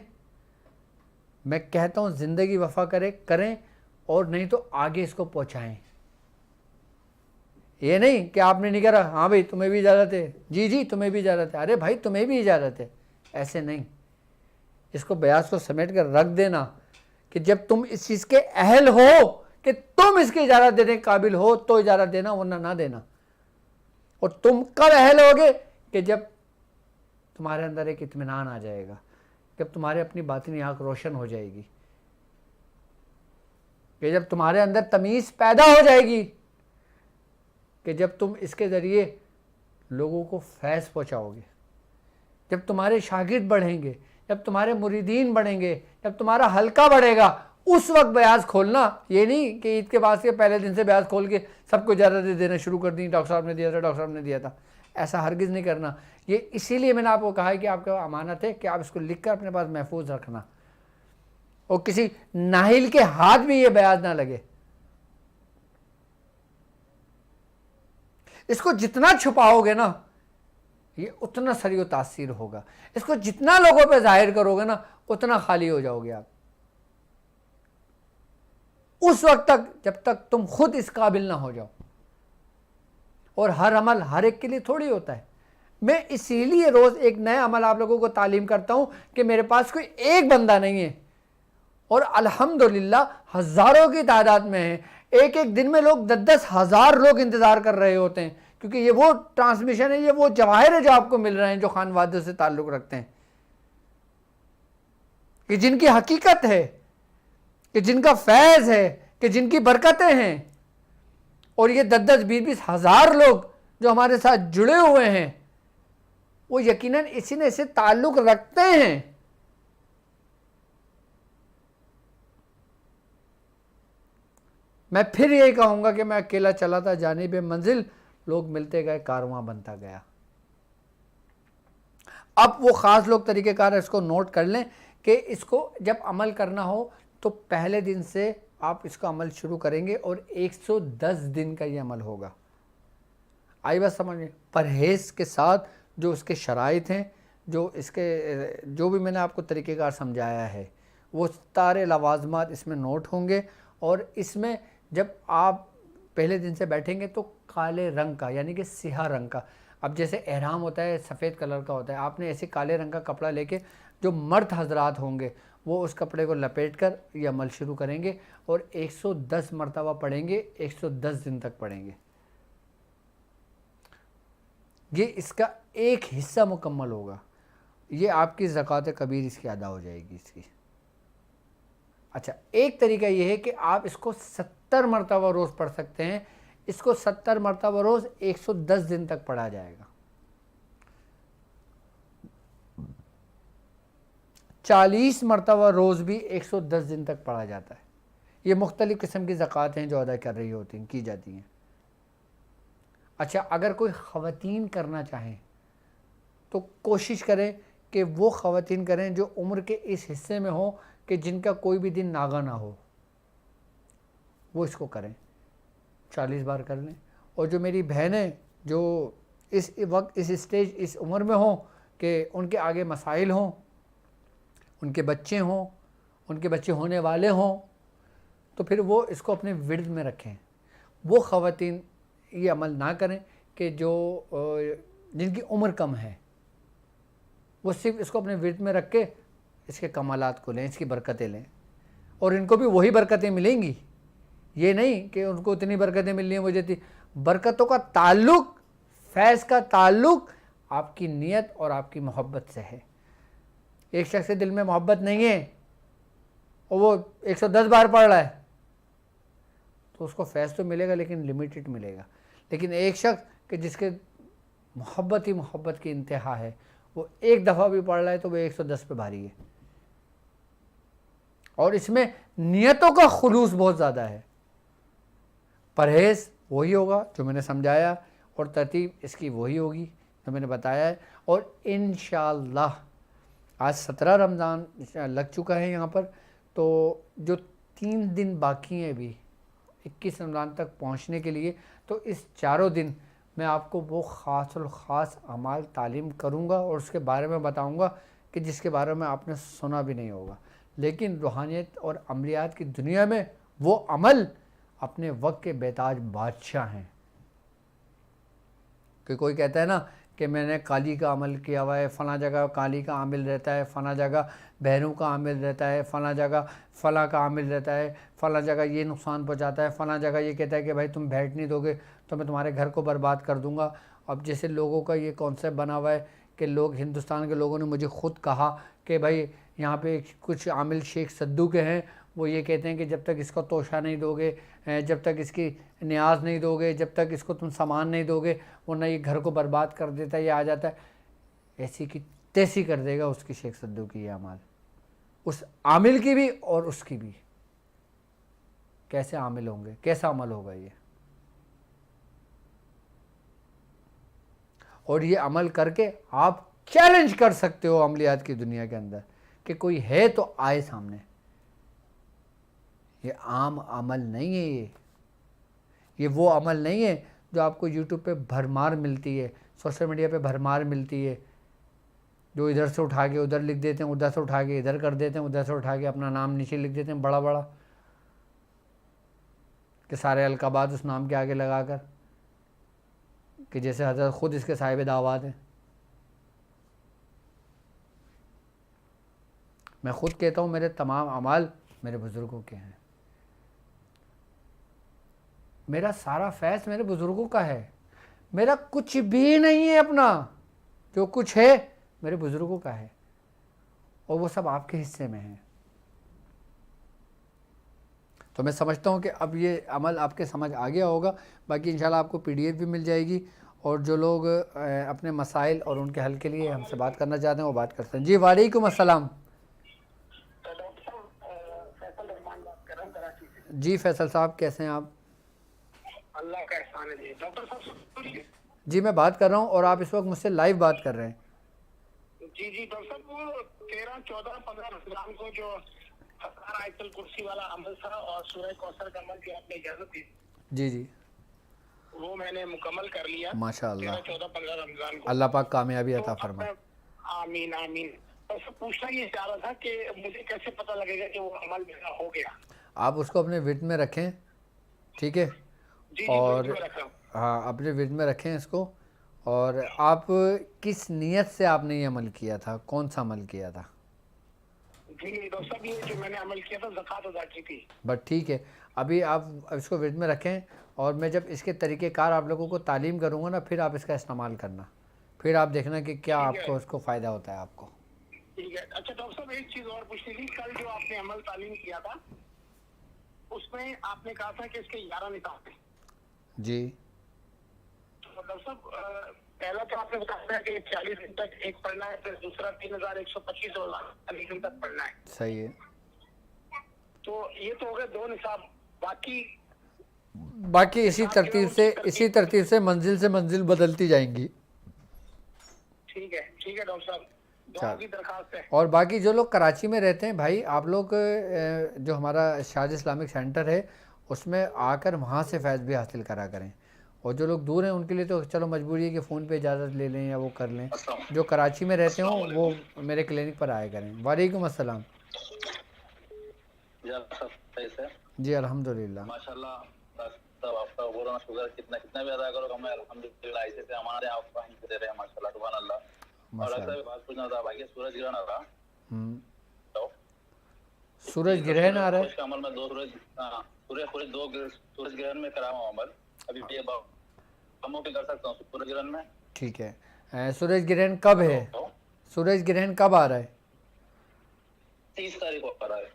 میں کہتا ہوں زندگی وفا کریں اور نہیں تو آگے اس کو پہنچائیں. یہ نہیں کہ آپ نے نہیں کرا، ہاں بھائی تمہیں بھی اجازت ہے، جی تمہیں بھی اجازت ہے، ارے بھائی تمہیں بھی اجازت ہے. ایسے نہیں، اس کو بیاض کو سمیٹ کر رکھ دینا کہ جب تم اس چیز کے اہل ہو کہ تم اس کی اجازت دینے کے قابل ہو تو اجازت دینا، ورنہ نہ دینا. اور تم کب اہل ہوگے کہ جب تمہارے اندر ایک اطمینان آ جائے گا، جب تمہارے اپنی باطنی آنکھ روشن ہو جائے گی، کہ جب تمہارے اندر تمیز پیدا ہو جائے گی، کہ جب تم اس کے ذریعے لوگوں کو فیض پہنچاؤ گے، جب تمہارے شاگرد بڑھیں گے، جب تمہارے مریدین بڑھیں گے، جب تمہارا حلقہ بڑھے گا، اس وقت بیاض کھولنا. یہ نہیں کہ عید کے بعد کے پہلے دن سے بیاض کھول کے سب کو اجازت دے دینا شروع کر دی، ڈاکٹر صاحب نے دیا تھا، ڈاکٹر صاحب نے دیا تھا. ایسا ہرگز نہیں کرنا. یہ اسی لیے میں نے آپ کو کہا ہے کہ آپ کا امانت ہے کہ آپ اس کو لکھ کر اپنے پاس محفوظ رکھنا، اور کسی ناہل کے ہاتھ بھی یہ بیاض نہ لگے. اس کو جتنا چھپاؤ گے نا یہ اتنا سری و تاثیر ہوگا. اس کو جتنا لوگوں پہ ظاہر کرو گے نا اتنا خالی ہو جاؤ گے آپ. اس وقت تک جب تک تم خود اس قابل نہ ہو جاؤ. اور ہر عمل ہر ایک کے لیے تھوڑی ہوتا ہے. میں اسی لیے روز ایک نیا عمل آپ لوگوں کو تعلیم کرتا ہوں کہ میرے پاس کوئی ایک بندہ نہیں ہے، اور الحمدللہ ہزاروں کی تعداد میں ہیں. ایک ایک دن میں لوگ 10-10 ہزار لوگ انتظار کر رہے ہوتے ہیں، کیونکہ یہ وہ ٹرانسمیشن ہے، یہ وہ جواہر ہے جو آپ کو مل رہے ہیں جو خانوادوں سے تعلق رکھتے ہیں، کہ جن کی حقیقت ہے، کہ جن کا فیض ہے، کہ جن کی برکتیں ہیں. اور یہ 10-10 20-20 ہزار لوگ جو ہمارے ساتھ جڑے ہوئے ہیں وہ یقیناً اسی نے سے تعلق رکھتے ہیں. میں پھر یہی کہوں گا کہ میں اکیلا چلا تھا جانب منزل، لوگ ملتے گئے، کارواں بنتا گیا. اب وہ خاص لوگ طریقہ کار اس کو نوٹ کر لیں کہ اس کو جب عمل کرنا ہو تو پہلے دن سے آپ اس کا عمل شروع کریں گے اور 110 دن کا یہ عمل ہوگا. آئی بات سمجھ میں؟ پرہیز کے ساتھ جو اس کے شرائط ہیں، جو بھی میں نے آپ کو طریقہ کار سمجھایا ہے، وہ سارے لوازمات اس میں نوٹ ہوں گے. اور اس میں جب آپ پہلے دن سے بیٹھیں گے تو کالے رنگ کا یعنی کہ سیاہ رنگ کا، اب جیسے احرام ہوتا ہے سفید کلر کا ہوتا ہے، آپ نے ایسے کالے رنگ کا کپڑا لے کے، جو مرد حضرات ہوں گے وہ اس کپڑے کو لپیٹ کر یہ عمل شروع کریں گے اور 110 مرتبہ پڑھیں گے، 110 دن تک پڑھیں گے. یہ اس کا ایک حصہ مکمل ہوگا، یہ آپ کی زکوٰۃ کبیر اس کی ادا ہو جائے گی اس کی. اچھا، ایک طریقہ یہ ہے کہ آپ اس کو 70 مرتبہ روز پڑھ سکتے ہیں. اس کو 70 مرتبہ روز 110 دن تک پڑھا جائے گا. 40 مرتبہ روز بھی 110 دن تک پڑھا جاتا ہے. یہ مختلف قسم کی زکوٰۃ ہیں جو ادا کر رہی ہوتی ہیں، کی جاتی ہیں. اچھا، اگر کوئی خواتین کرنا چاہیں تو کوشش کریں کہ وہ خواتین کریں جو عمر کے اس حصے میں ہوں کہ جن کا کوئی بھی دن ناغہ نہ ہو، وہ اس کو کریں، 40 بار کر لیں. اور جو میری بہنیں جو اس وقت اس اسٹیج اس عمر میں ہوں کہ ان کے آگے مسائل ہوں، ان کے بچے ہوں، ان کے بچے ہونے والے ہوں، تو پھر وہ اس کو اپنے ورد میں رکھیں. وہ خواتین یہ عمل نہ کریں کہ جو جن کی عمر کم ہے، وہ صرف اس کو اپنے ورد میں رکھ کے اس کے کمالات کو لیں، اس کی برکتیں لیں، اور ان کو بھی وہی برکتیں ملیں گی. یہ نہیں کہ ان کو اتنی برکتیں ملنی ہیں مجھے برکتوں کا تعلق، فیض کا تعلق آپ کی نیت اور آپ کی محبت سے ہے. ایک شخص کے دل میں محبت نہیں ہے اور وہ 110 بار پڑھ رہا ہے تو اس کو فیض تو ملے گا لیکن لمیٹڈ ملے گا. لیکن ایک شخص کہ جس کے محبت ہی محبت کی انتہا ہے، وہ ایک دفعہ بھی پڑھ رہا ہے تو وہ 110 پہ بھاری ہے. اور اس میں نیتوں کا خلوص بہت زیادہ ہے. پرہیز وہی ہوگا جو میں نے سمجھایا، اور ترتیب اس کی وہی ہوگی جو میں نے بتایا ہے. اور انشاءاللہ آج 17 رمضان لگ چکا ہے یہاں پر، تو جو 3 دن باقی ہیں ابھی 21 رمضان تک پہنچنے کے لیے، تو اس چاروں دن میں آپ کو وہ خاص الخاص اعمال تعلیم کروں گا اور اس کے بارے میں بتاؤں گا کہ جس کے بارے میں آپ نے سنا بھی نہیں ہوگا. لیکن روحانیت اور عملیات کی دنیا میں وہ عمل اپنے وقت کے بیتاج بادشاہ ہیں. کہ کوئی کہتا ہے نا کہ میں نے کالی کا عمل کیا ہوا ہے، فلاں جگہ کالی کا عامل رہتا ہے، فلاں جگہ بہروں کا عامل رہتا ہے، فلاں جگہ فلاں کا عامل رہتا ہے، فلاں جگہ یہ نقصان پہنچاتا ہے، فلاں جگہ یہ کہتا ہے کہ بھائی تم بیٹھ نہیں دو گے تو میں تمہارے گھر کو برباد کر دوں گا. اب جیسے لوگوں کا یہ کانسیپٹ بنا ہوا ہے کہ لوگ، ہندوستان کے لوگوں نے مجھے خود کہا کہ بھائی یہاں پہ کچھ عامل شیخ سدو کے ہیں، وہ یہ کہتے ہیں کہ جب تک اس کو توشہ نہیں دو گے، جب تک اس کی نیاز نہیں دو گے، جب تک اس کو تم سامان نہیں دو گے، ورنہ یہ گھر کو برباد کر دیتا ہے، یہ آ جاتا ہے. ایسی کی تیسی کر دے گا اس کی شیخ سدو کی یہ اعمال، اس عامل کی بھی اور اس کی بھی. کیسے عامل ہوں گے، کیسا عمل ہوگا یہ؟ اور یہ عمل کر کے آپ چیلنج کر سکتے ہو عملیات کی دنیا کے اندر کہ کوئی ہے تو آئے سامنے. یہ عام عمل نہیں ہے، یہ وہ عمل نہیں ہے جو آپ کو یوٹیوب پہ بھرمار ملتی ہے، سوشل میڈیا پہ بھرمار ملتی ہے، جو ادھر سے اٹھا کے ادھر لکھ دیتے ہیں، ادھر سے اٹھا کے ادھر کر دیتے ہیں، ادھر سے اٹھا کے اپنا نام نیچے لکھ دیتے ہیں بڑا بڑا، کہ سارے القابات اس نام کے آگے لگا کر، کہ جیسے حضرت خود اس کے صاحب دعوات ہیں. میں خود کہتا ہوں میرے تمام اعمال میرے بزرگوں کے ہیں، میرا سارا فیض میرے بزرگوں کا ہے، میرا کچھ بھی نہیں ہے اپنا، جو کچھ ہے میرے بزرگوں کا ہے، اور وہ سب آپ کے حصے میں ہیں. تو میں سمجھتا ہوں کہ اب یہ عمل آپ کے سمجھ آ گیا ہوگا. باقی انشاءاللہ آپ کو PDF بھی مل جائے گی، اور جو لوگ اپنے مسائل اور ان کے حل کے لیے ہم سے بات کرنا چاہتے ہیں وہ بات کرتے ہیں. جی وعلیکم السلام. جی فیصل صاحب کیسے ہیں آپ؟ اللہ کا احسان ہے. جی ڈاکٹر صاحب جی میں بات کر رہا ہوں اور آپ اس وقت مجھ سے لائیو بات کر رہے ہیں. جی ڈاکٹر صاحب وہ 13، 14، 15 رمضان کو جو 17 آیت الکرسی والا عمل تھا اور سورہ کوثر کا عمل کی آپ نے اجازت دی، جی وہ میں نے مکمل کر لیا ماشاء اللہ. 13، 14، 15 رمضان کو. اللہ پاک کامیابی تو عطا اب فرمائے. آمین آمین. اور پوچھنا یہ چاہ رہا تھا کہ مجھے کیسے پتہ لگے گا کہ وہ عمل میرا ہو گیا؟ آپ اس کو اپنے ورد میں رکھیں، ٹھیک ہے؟ جی اور میں رکھ رہا ہوں. ہاں اپنے ورد میں رکھیں اس کو، اور آپ کس نیت سے آپ نے یہ عمل کیا تھا؟ کون سا عمل کیا تھا؟ جی ڈاکٹر صاحب یہ جو میں نے عمل کیا تھا زکوٰۃ ادا کی تھی. بس ٹھیک ہے، ابھی آپ اس کو ورد میں رکھیں، اور میں جب اس کے طریقہ کار آپ لوگوں کو تعلیم کروں گا نا، پھر آپ اس کا استعمال کرنا، پھر آپ دیکھنا کہ کیا آپ کو اس کو فائدہ ہوتا ہے آپ کو. ٹھیک ہے. اچھا ڈاکٹر صاحب ایک چیز اور پوچھنی تھی. کل جو آپ نے عمل تعلیم کیا تھا اس میں آپ نے کہا تھا کہ اس کے 11 نصاب ہیں. جی تو ڈاکٹر صاحب پہلا تو آپ نے بتایا تھا کہ 40 دن تک ایک پڑھنا ہے، پھر دوسرا 3125 دن تک پڑھنا ہے. صحیح ہے. تو یہ تو ہو گئے 2 نصاب. باقی اسی ترتیب سے منزل بدلتی جائیں گی. ٹھیک ہے ڈاکٹر صاحب، دعا کی درخواست ہے. اور باقی جو لوگ کراچی میں رہتے ہیں بھائی، آپ لوگ جو ہمارا شارج اسلامک سینٹر ہے اس میں آ کر وہاں سے فیض بھی حاصل کرا کریں. اور جو لوگ دور ہیں ان کے لیے تو چلو مجبوری ہے کہ فون پہ اجازت لے لیں یا وہ کر لیں. جو کراچی میں رہتے ہوں وہ میرے کلینک پر آیا کریں. وعلیکم السلام. جی الحمدللہ. ماشاء اللہ صاحب، آپ کا بولنا شکر کتنا بھی ادا کرو ہمیں الحمدللہ ایسے سے ہمارے آپ کو ہم دے رہے ہیں. ماشاء اللہ سبحان اللہ. اور اکثر بات پوچھنا تھا بھائی، سورج گرہن آ رہا. سورج گرہن آ رہا ہے. اس کا عمل میں 2 سورج گرہن میں کرا ہوں عمل. ابھی یہ ہم بھی کر سکتا ہوں سورج گرہن میں. ٹھیک ہے. سورج گرہن کب ہے؟ سورج گرہن کب آ رہا ہے؟ 30 تاریخ کو آ رہا ہے.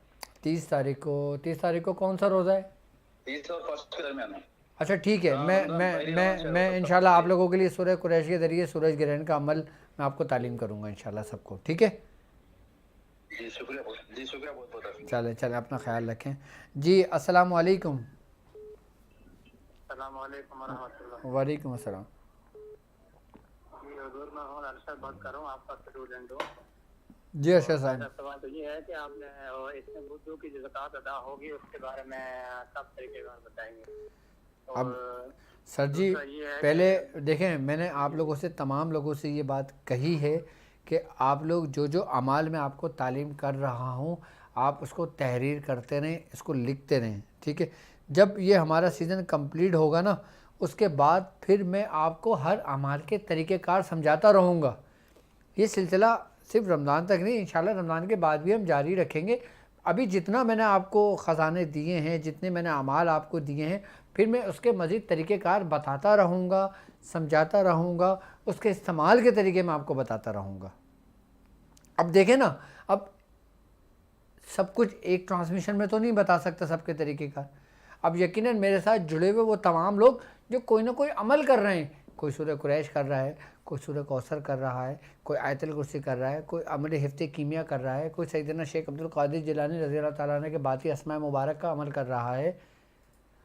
30 تاریخ کو. 30 تاریخ کو کون سا روزہ ہے؟ 30 اور 1 کے درمیان ہے. اچھا ٹھیک ہے. میں انشاءاللہ آپ لوگوں کے لیے سورہ قریش کے ذریعے سورج گرہن کا عمل میں آپ کو تعلیم کروں گا انشاءاللہ سب کو. ٹھیک ہے جی شکریہ بہت بہت. چلیں اپنا خیال رکھیں. جی السلام علیکم. السلام علیکم ورحمۃ اللہ. وعلیکم السلام. جی حضور میں ارشد بات کر رہا ہوں، آپ کا اسٹوڈنٹ ہوں. جی ارشد صاحب. سوال تو یہ ہے کہ آپ نے اس میں بدو کی جو زکوٰۃ ادا ہوگی اس کے بارے میں سب طریقے کار بتائیں گے. اب سر جی پہلے دیکھیں، میں نے آپ لوگوں سے تمام لوگوں سے یہ بات کہی ہے کہ آپ لوگ جو اعمال میں آپ کو تعلیم کر رہا ہوں آپ اس کو تحریر کرتے رہیں، اس کو لکھتے رہیں. ٹھیک ہے. جب یہ ہمارا سیزن کمپلیٹ ہوگا نا اس کے بعد پھر میں آپ کو ہر اعمال کے طریقہ کار سمجھاتا رہوں گا. یہ سلسلہ صرف رمضان تک نہیں، انشاءاللہ رمضان کے بعد بھی ہم جاری رکھیں گے. ابھی جتنا میں نے آپ کو خزانے دیے ہیں، جتنے میں نے اعمال آپ کو دیے ہیں، پھر میں اس کے مزید طریقہ کار بتاتا رہوں گا، سمجھاتا رہوں گا، اس کے استعمال کے طریقے میں آپ کو بتاتا رہوں گا. اب دیکھیں نا، اب سب کچھ ایک ٹرانسمیشن میں تو نہیں بتا سکتا سب کے طریقہ کار. اب یقیناً میرے ساتھ جڑے ہوئے وہ تمام لوگ جو کوئی نہ کوئی عمل کر رہے ہیں، کوئی سورہ قریش کر رہا ہے، کوئی سورہ کوثر کر رہا ہے، کوئی آیت الکرسی کر رہا ہے، کوئی عمل حفظ کیمیا کر رہا ہے، کوئی سیدنا شیخ عبدالقادر جیلانی رضی اللہ تعالیٰ عنہ کے باطی اسماء مبارک کا عمل کر رہا ہے.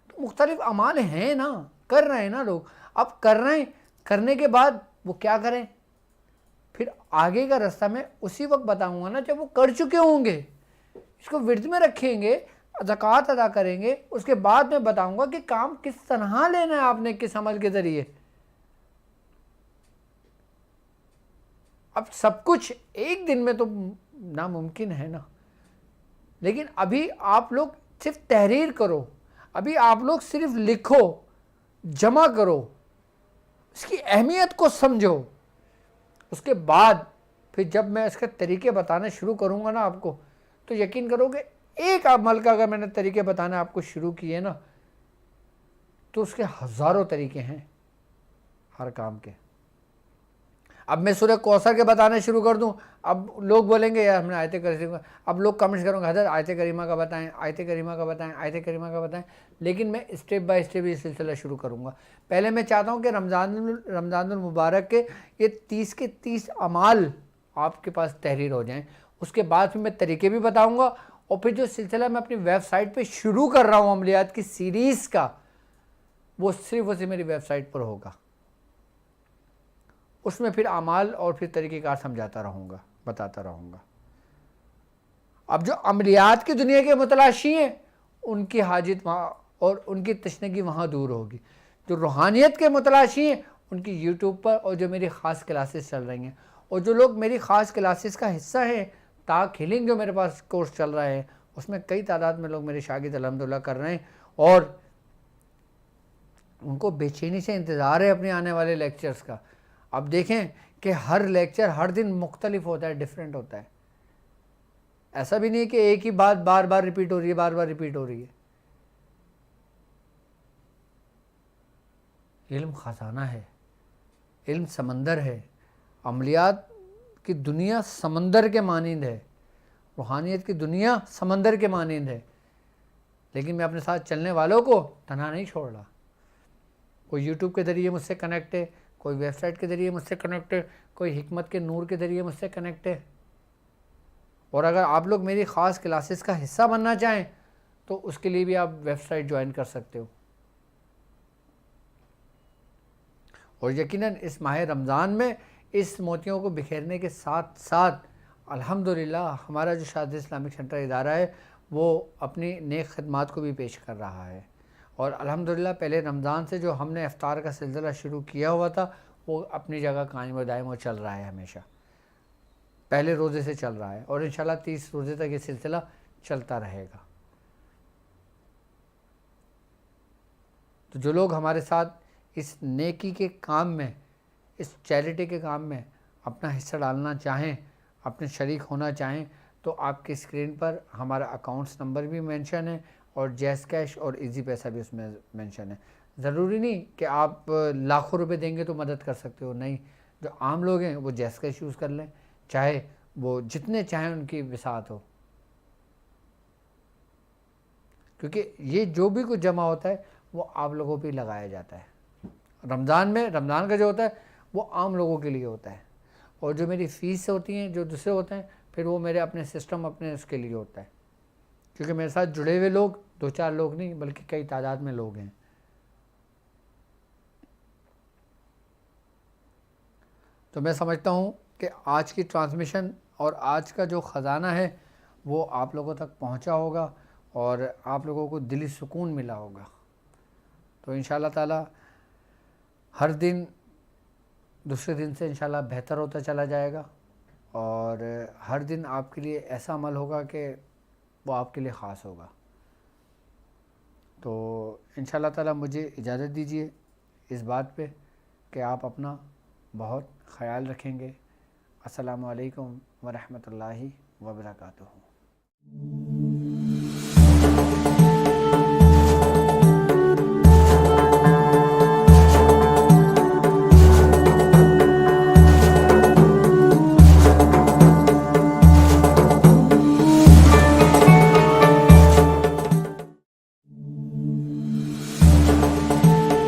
تو مختلف اعمال ہیں نا، کر رہے ہیں نا لوگ. اب کر رہے ہیں، کرنے کے بعد وہ کیا کریں، پھر آگے کا راستہ میں اسی وقت بتاؤں گا نا جب وہ کر چکے ہوں گے. اس کو ورد میں رکھیں گے، زکوٰۃ ادا کریں گے، اس کے بعد میں بتاؤں گا کہ کام کس طرح لینا ہے آپ نے، کس عمل کے ذریعے. اب سب کچھ ایک دن میں تو ناممکن ہے نا. لیکن ابھی آپ لوگ صرف تحریر کرو، ابھی آپ لوگ صرف لکھو، جمع کرو، اس کی اہمیت کو سمجھو. اس کے بعد پھر جب میں اس کے طریقے بتانا شروع کروں گا نا آپ کو، تو یقین کرو کہ ایک عمل کا اگر میں نے طریقے بتانا آپ کو شروع کیے نا تو اس کے ہزاروں طریقے ہیں ہر کام کے. اب میں سورہ کوثر کے بتانا شروع کر دوں، اب لوگ بولیں گے یار ہم نے آیت کریمہ، اب لوگ کمنٹس کروں گے حضرت آیت کریمہ کا بتائیں، آیت کریمہ کا بتائیں، آیت کریمہ کا بتائیں. لیکن میں اسٹیپ بائی اسٹیپ یہ سلسلہ شروع کروں گا. پہلے میں چاہتا ہوں کہ رمضان المبارک کے یہ 30 کے 30 اعمال آپ کے پاس تحریر ہو جائیں. اس کے بعد پھر میں طریقے بھی بتاؤں گا، اور پھر جو سلسلہ میں اپنی ویب سائٹ پہ شروع کر رہا ہوں عملیات کی سیریز کا، وہ صرف اسے میری ویب سائٹ پر ہوگا. اس میں پھر اعمال اور پھر طریقہ کار سمجھاتا رہوں گا، بتاتا رہوں گا. اب جو عملیات کی دنیا کے متلاشی ہیں ان کی حاجت وہاں اور ان کی تشنگی وہاں دور ہوگی. جو روحانیت کے متلاشی ہیں ان کی یوٹیوب پر اور جو میری خاص کلاسز چل رہی ہیں، اور جو لوگ میری خاص کلاسز کا حصہ ہیں، تاک ہیلنگ جو میرے پاس کورس چل رہا ہے اس میں کئی تعداد میں لوگ میرے شاگرد الحمدللہ کر رہے ہیں، اور ان کو بے چینی سے انتظار ہے اپنے آنے والے لیکچرز کا. اب دیکھیں کہ ہر لیکچر ہر دن مختلف ہوتا ہے، ڈیفرنٹ ہوتا ہے. ایسا بھی نہیں کہ ایک ہی بات بار بار ریپیٹ ہو رہی ہے، بار بار ریپیٹ ہو رہی ہے. علم خزانہ ہے، علم سمندر ہے، عملیات کی دنیا سمندر کے مانند ہے، روحانیت کی دنیا سمندر کے مانند ہے. لیکن میں اپنے ساتھ چلنے والوں کو تنہا نہیں چھوڑ رہا. کوئی یوٹیوب کے ذریعے مجھ سے کنیکٹ ہے، کوئی ویب سائٹ کے ذریعے مجھ سے کنیکٹ ہے، کوئی حکمت کے نور کے ذریعے مجھ سے کنیکٹ ہے. اور اگر آپ لوگ میری خاص کلاسز کا حصہ بننا چاہیں تو اس کے لیے بھی آپ ویب سائٹ جوائن کر سکتے ہو. اور یقیناً اس ماہ رمضان میں اس موتیوں کو بکھیرنے کے ساتھ ساتھ الحمدللہ ہمارا جو شاذلی اسلامک سینٹر ادارہ ہے وہ اپنی نیک خدمات کو بھی پیش کر رہا ہے. اور الحمدللہ پہلے رمضان سے جو ہم نے افطار کا سلسلہ شروع کیا ہوا تھا وہ اپنی جگہ قائم و دائم و چل رہا ہے، ہمیشہ پہلے روزے سے چل رہا ہے، اور انشاءاللہ 30 روزے تک یہ سلسلہ چلتا رہے گا. تو جو لوگ ہمارے ساتھ اس نیکی کے کام میں، اس چیریٹی کے کام میں اپنا حصہ ڈالنا چاہیں، اپنے شریک ہونا چاہیں، تو آپ کی اسکرین پر ہمارا اکاؤنٹس نمبر بھی مینشن ہے اور جیز کیش اور ایزی پیسہ بھی اس میں مینشن ہے. ضروری نہیں کہ آپ لاکھوں روپے دیں گے تو مدد کر سکتے ہو، نہیں. جو عام لوگ ہیں وہ جیز کیش یوز کر لیں، چاہے وہ جتنے چاہیں ان کی وسعت ہو. کیونکہ یہ جو بھی کچھ جمع ہوتا ہے وہ آپ لوگوں پہ لگایا جاتا ہے. رمضان میں رمضان کا جو ہوتا ہے وہ عام لوگوں کے لیے ہوتا ہے، اور جو میری فیس ہوتی ہیں جو دوسرے ہوتے ہیں پھر وہ میرے اپنے سسٹم اپنے اس کے لیے ہوتا ہے. کیونکہ میرے ساتھ جڑے ہوئے لوگ 2-4 لوگ نہیں بلکہ کئی تعداد میں لوگ ہیں. تو میں سمجھتا ہوں کہ آج کی ٹرانسمیشن اور آج کا جو خزانہ ہے وہ آپ لوگوں تک پہنچا ہوگا اور آپ لوگوں کو دلی سکون ملا ہوگا. تو انشاءاللہ تعالی ہر دن دوسرے دن سے انشاءاللہ بہتر ہوتا چلا جائے گا، اور ہر دن آپ کے لیے ایسا عمل ہوگا کہ وہ آپ کے لیے خاص ہوگا. تو انشاءاللہ تعالی مجھے اجازت دیجیے اس بات پہ کہ آپ اپنا بہت خیال رکھیں گے. السلام علیکم ورحمۃ اللہ وبرکاتہ.